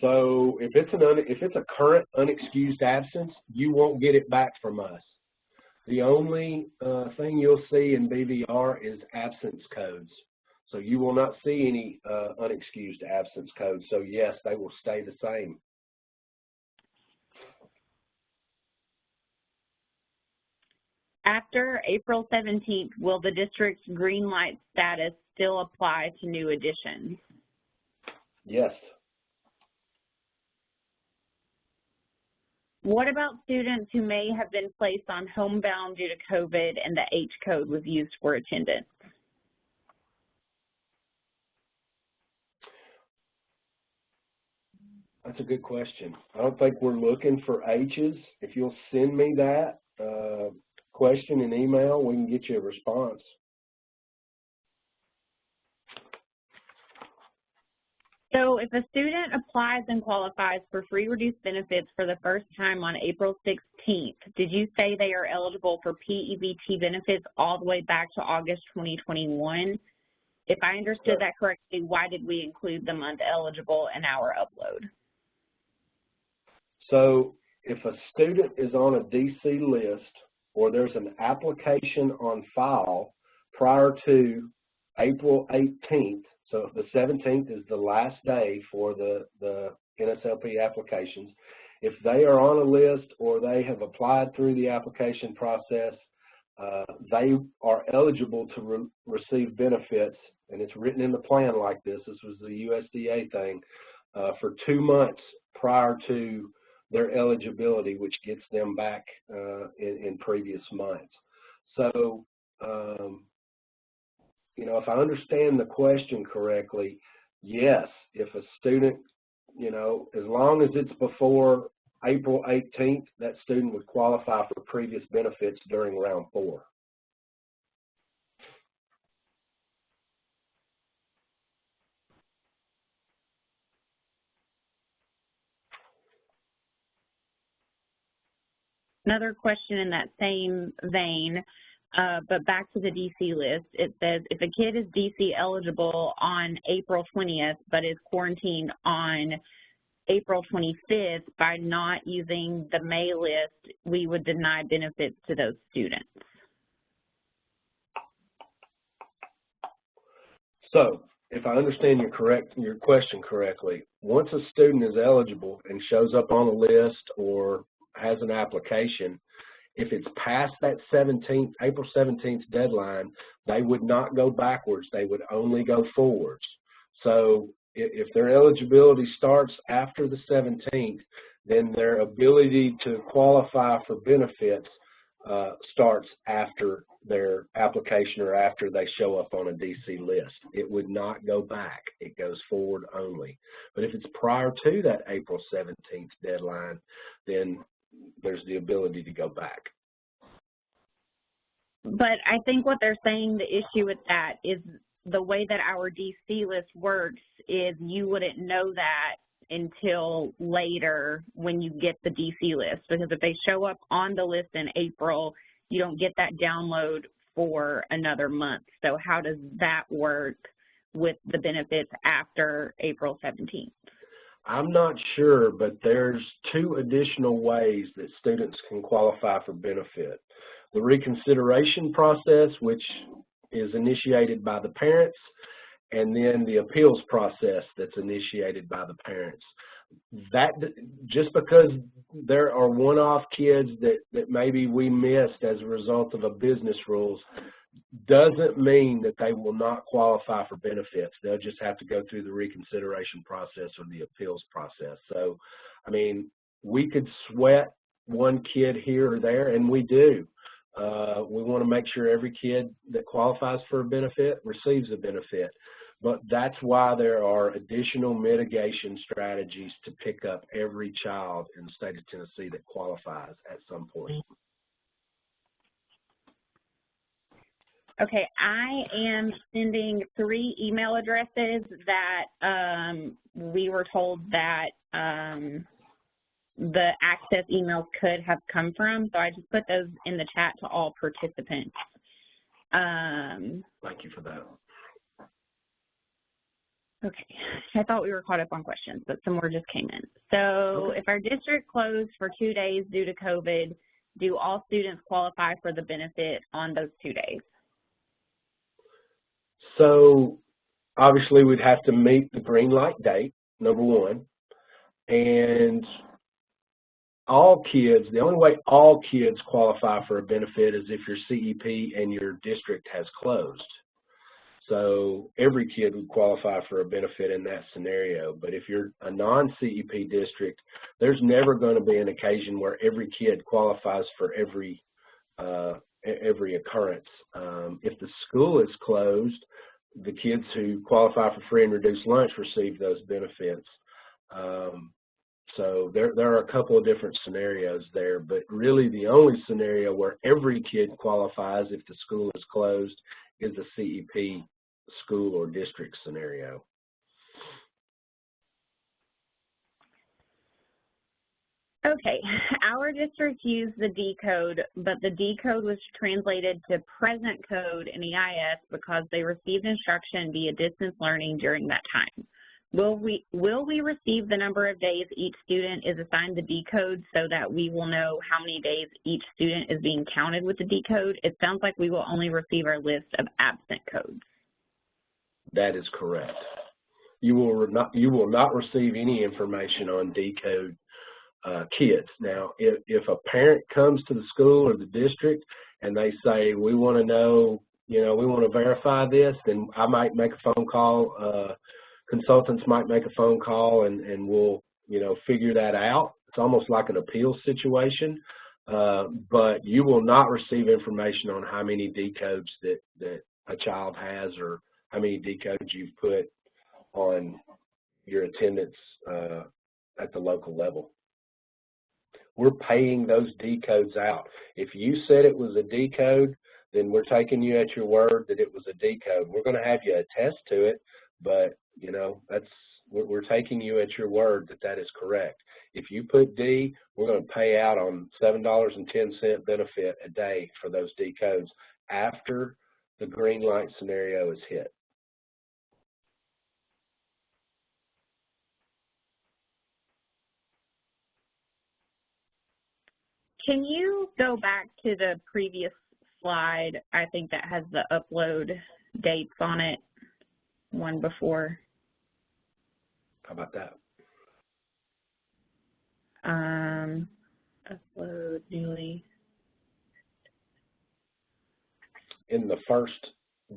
So if it's a current unexcused absence, you won't get it back from us. The only thing you'll see in BVR is absence codes. So you will not see any unexcused absence codes. So yes, they will stay the same. After April 17th, will the district's green light status still apply to new additions? Yes. What about students who may have been placed on homebound due to COVID and the H code was used for attendance? That's a good question. I don't think we're looking for H's. If you'll send me that question in email, we can get you a response. So if a student applies and qualifies for free reduced benefits for the first time on April 16th, did you say they are eligible for P-EBT benefits all the way back to August 2021? If I understood that correctly, why did we include the month eligible in our upload? So if a student is on a DC list or there's an application on file prior to April 18th, so the 17th is the last day for the NSLP applications. If they are on a list or they have applied through the application process, they are eligible to receive benefits, and it's written in the plan like this. This was the USDA thing, for 2 months prior to their eligibility, which gets them back in previous months. So, you know, if I understand the question correctly, yes, if a student, you know, as long as it's before April 18th, that student would qualify for previous benefits during round 4. Another question in that same vein, but back to the DC list. It says if a kid is DC eligible on April 20th, but is quarantined on April 25th, by not using the May list, we would deny benefits to those students. So, if I understand your question correctly, once a student is eligible and shows up on a list or has an application, if it's past that April 17th deadline, they would not go backwards, they would only go forwards. So if their eligibility starts after the 17th, then their ability to qualify for benefits starts after their application or after they show up on a DC list. It would not go back. It goes forward only. But if it's prior to that April 17th deadline, then there's the ability to go back. But I think what they're saying, the issue with that is the way that our DC list works is you wouldn't know that until later when you get the DC list, because if they show up on the list in April, you don't get that download for another month. So how does that work with the benefits after April 17th? I'm not sure, but there's 2 additional ways that students can qualify for benefit. The reconsideration process, which is initiated by the parents, and then the appeals process that's initiated by the parents. That, just because there are one-off kids that maybe we missed as a result of a business rules, doesn't mean that they will not qualify for benefits. They'll just have to go through the reconsideration process or the appeals process. So, I mean, we could sweat one kid here or there, and we do. We want to make sure every kid that qualifies for a benefit receives a benefit. But that's why there are additional mitigation strategies to pick up every child in the state of Tennessee that qualifies at some point. Okay, I am sending 3 email addresses that we were told that the access emails could have come from. So I just put those in the chat to all participants. Thank you for that. Okay, I thought we were caught up on questions, but some more just came in. So okay. If our district closed for 2 days due to COVID, do all students qualify for the benefit on those 2 days? So obviously we'd have to meet the green light date, number 1. And all kids, the only way all kids qualify for a benefit is if your CEP and your district has closed. So every kid would qualify for a benefit in that scenario. But if you're a non-CEP district, there's never going to be an occasion where every kid qualifies for every occurrence. If the school is closed, the kids who qualify for free and reduced lunch receive those benefits. So there are a couple of different scenarios there, but really the only scenario where every kid qualifies if the school is closed is the CEP school or district scenario. Okay, our district used the D code, but the D code was translated to present code in EIS because they received instruction via distance learning during that time. Will we receive the number of days each student is assigned the D code so that we will know how many days each student is being counted with the D code? It sounds like we will only receive our list of absent codes. That is correct. You will not receive any information on D code kids. Now, if a parent comes to the school or the district and they say, we want to know, we want to verify this, then I might make a phone call. Consultants might make a phone call and we'll, figure that out. It's almost like an appeal situation, but you will not receive information on how many D codes that a child has or how many D codes you've put on your attendance at the local level. We're paying those D codes out. If you said it was a D code, then we're taking you at your word that it was a D code. We're going to have you attest to it, but we're taking you at your word that that is correct. If you put D, we're going to pay out on $7.10 benefit a day for those D codes after the green light scenario is hit. Can you go back to the previous slide? I think that has the upload dates on it, one before. How about that? Upload newly. In the first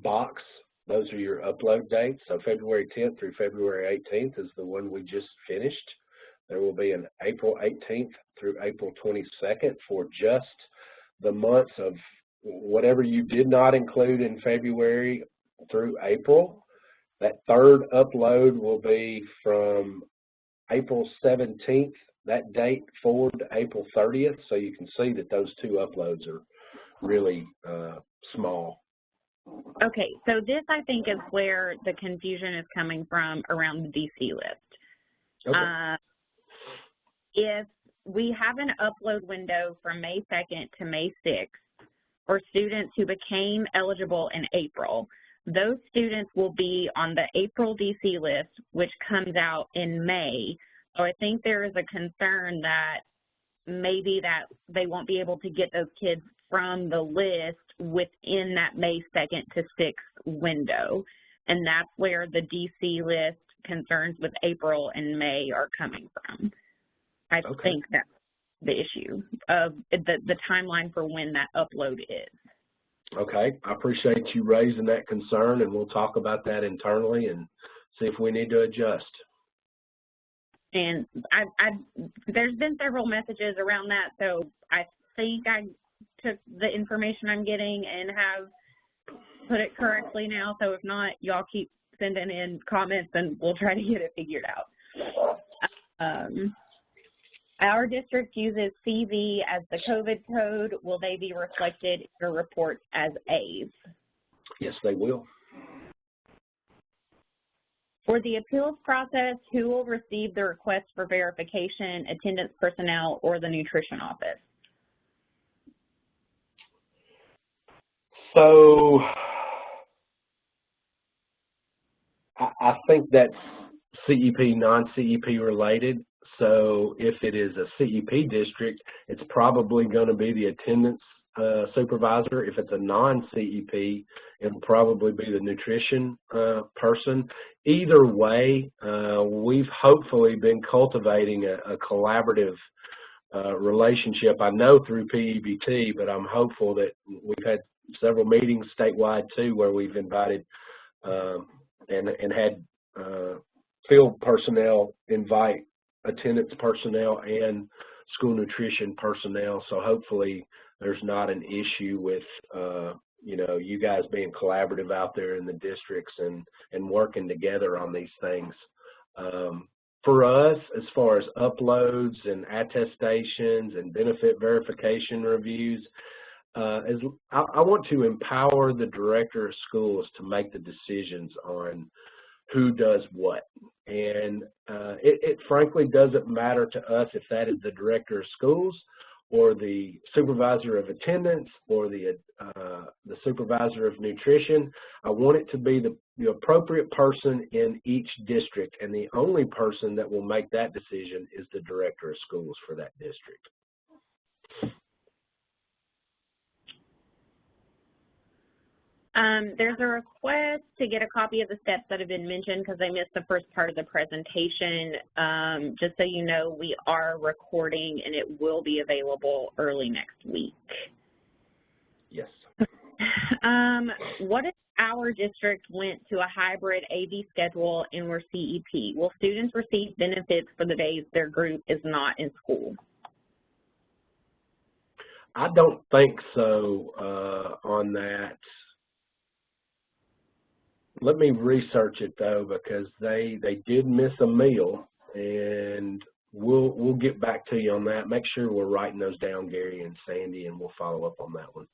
box, those are your upload dates. So February 10th through February 18th is the one we just finished. There will be an April 18th through April 22nd for just the months of whatever you did not include in February through April. That third upload will be from April 17th, that date forward to April 30th. So you can see that those two uploads are really small. Okay, so this I think is where the confusion is coming from around the DC list. Okay. If we have an upload window from May 2nd to May 6th for students who became eligible in April, those students will be on the April DC list, which comes out in May. So I think there is a concern that maybe that they won't be able to get those kids from the list within that May 2nd to 6th window. And that's where the DC list concerns with April and May are coming from. I think that's the issue of the timeline for when that upload is. Okay, I appreciate you raising that concern, and we'll talk about that internally and see if we need to adjust. And there's been several messages around that, so I think I took the information I'm getting and have put it correctly now. So if not, y'all keep sending in comments and we'll try to get it figured out. Our district uses CV as the COVID code. Will they be reflected in your reports as A's? Yes, they will. For the appeals process, who will receive the request for verification, attendance personnel, or the nutrition office? So I think that's CEP, non-CEP related. So if it is a CEP district, it's probably going to be the attendance supervisor. If it's a non-CEP, it'll probably be the nutrition person. Either way, we've hopefully been cultivating a collaborative relationship. I know through P-EBT, but I'm hopeful that we've had several meetings statewide too where we've invited and had field personnel invite attendance personnel and school nutrition personnel. So hopefully there's not an issue with, you guys being collaborative out there in the districts and working together on these things. for us, as far as uploads and attestations and benefit verification reviews, I want to empower the director of schools to make the decisions on who does what. And it frankly doesn't matter to us if that is the director of schools or the supervisor of attendance or the supervisor of nutrition. I want it to be the appropriate person in each district, and the only person that will make that decision is the director of schools for that district. There's a request to get a copy of the steps that have been mentioned because I missed the first part of the presentation. Just so you know, we are recording and it will be available early next week. Yes. What if our district went to a hybrid AV schedule and we're CEP? Will students receive benefits for the days their group is not in school? I don't think so on that. Let me research it though, because they did miss a meal, and we'll get back to you on that. Make sure we're writing those down, Gary and Sandy, and we'll follow up on that one.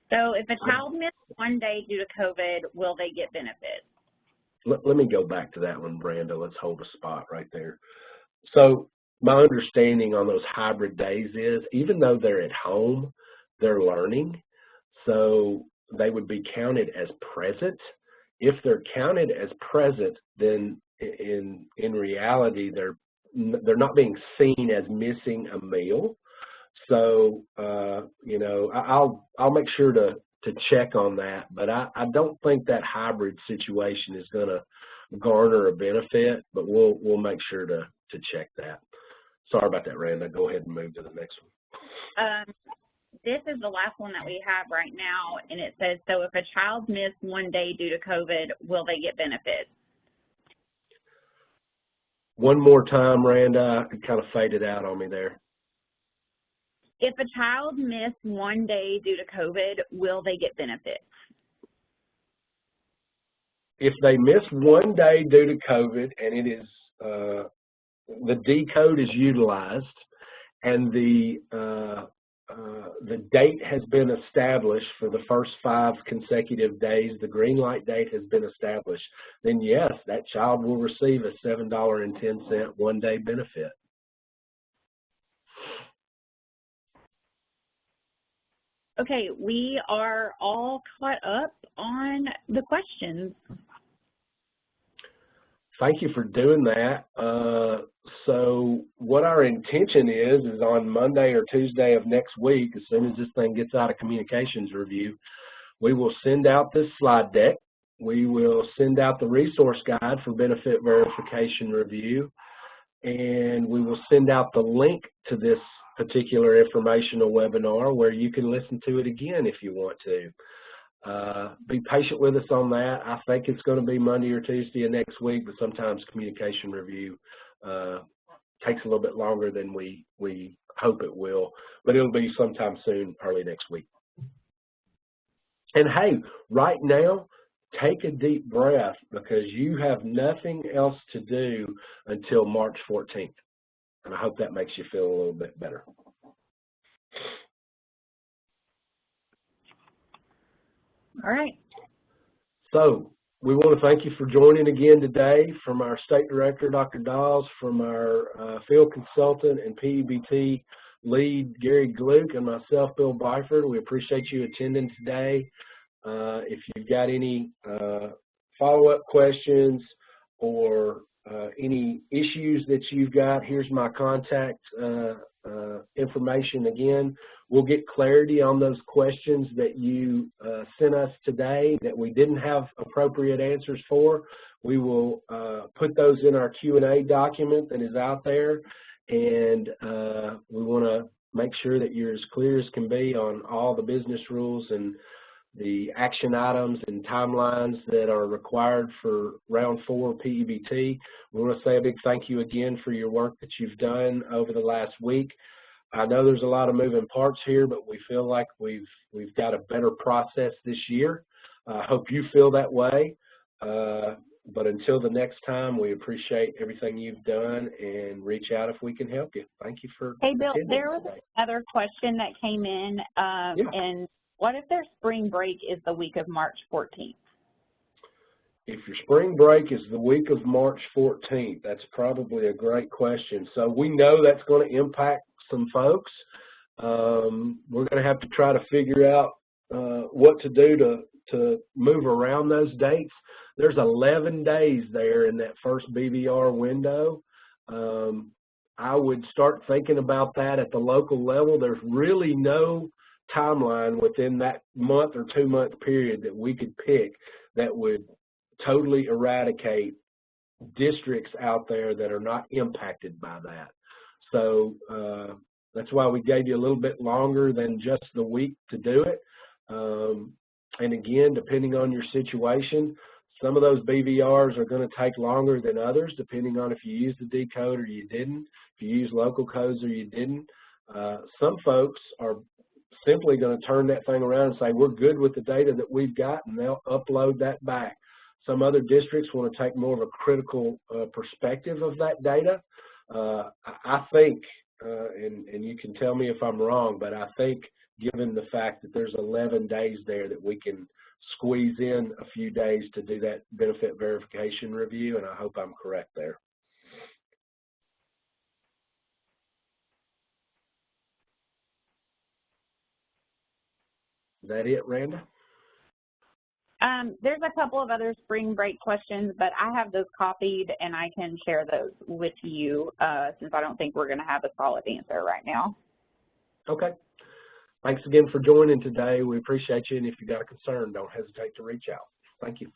So if a child missed one day due to COVID, will they get benefits? Let me go back to that one, Brenda. Let's hold a spot right there. So my understanding on those hybrid days is, even though they're at home, they're learning. So they would be counted as present. If they're counted as present, then in reality, they're not being seen as missing a meal. So you know, I'll make sure to check on that, but I don't think that hybrid situation is going to garner a benefit, but we'll make sure to check that. Sorry about that, Randa. Go ahead and move to the next one. This is the last one that we have right now, and it says, so if a child missed one day due to COVID, will they get benefits? One more time, Randa. It kind of faded out on me there. If a child missed one day due to COVID, will they get benefits? If they miss one day due to COVID and it is the D code is utilized and the date has been established for the first 5 consecutive days, the green light date has been established, then yes, that child will receive a $7.10 one-day benefit. Okay, we are all caught up on the questions. Thank you for doing that. So what our intention is on Monday or Tuesday of next week, as soon as this thing gets out of communications review, we will send out this slide deck. We will send out the resource guide for benefit verification review, and we will send out the link to this particular informational webinar where you can listen to it again if you want to. Be patient with us on that. I think it's going to be Monday or Tuesday of next week, but sometimes communication review takes a little bit longer than we hope it will, but it'll be sometime soon, early next week. And hey, right now, take a deep breath, because you have nothing else to do until March 14th. And I hope that makes you feel a little bit better. All right. So we want to thank you for joining again today, from our State Director, Dr. Dawes, from our Field Consultant and P-EBT Lead, Gary Gluck, and myself, Bill Byford. We appreciate you attending today. If you've got any follow-up questions or any issues that you've got, here's my contact information again. We'll get clarity on those questions that you sent us today that we didn't have appropriate answers for. We will put those in our Q&A document that is out there, and we want to make sure that you're as clear as can be on all the business rules and the action items and timelines that are required for round 4 P-EBT. We want to say a big thank you again for your work that you've done over the last week. I know there's a lot of moving parts here, but we feel like we've got a better process this year. I hope you feel that way. But until the next time, we appreciate everything you've done and reach out if we can help you. Thank you for Hey, Bill, attending there was today. another question that came in, and what if their spring break is the week of March 14th? If your spring break is the week of March 14th, that's probably a great question. So we know that's going to impact some folks. We're going to have to try to figure out what to do to move around those dates. There's 11 days there in that first BVR window. I would start thinking about that at the local level. There's really no timeline within that month or 2 month period that we could pick that would totally eradicate districts out there that are not impacted by that. So that's why we gave you a little bit longer than just the week to do it. And again, depending on your situation, some of those BVRs are going to take longer than others, depending on if you used the decode or you didn't, if you used local codes or you didn't. Some folks are simply going to turn that thing around and say, we're good with the data that we've got, and they'll upload that back. Some other districts want to take more of a critical perspective of that data. I think, and you can tell me if I'm wrong, but I think given the fact that there's 11 days there that we can squeeze in a few days to do that benefit verification review, and I hope I'm correct there. Is that it, Randa? There's a couple of other spring break questions, but I have those copied and I can share those with you since I don't think we're going to have a solid answer right now. Okay. Thanks again for joining today. We appreciate you, and if you got a concern, don't hesitate to reach out. Thank you.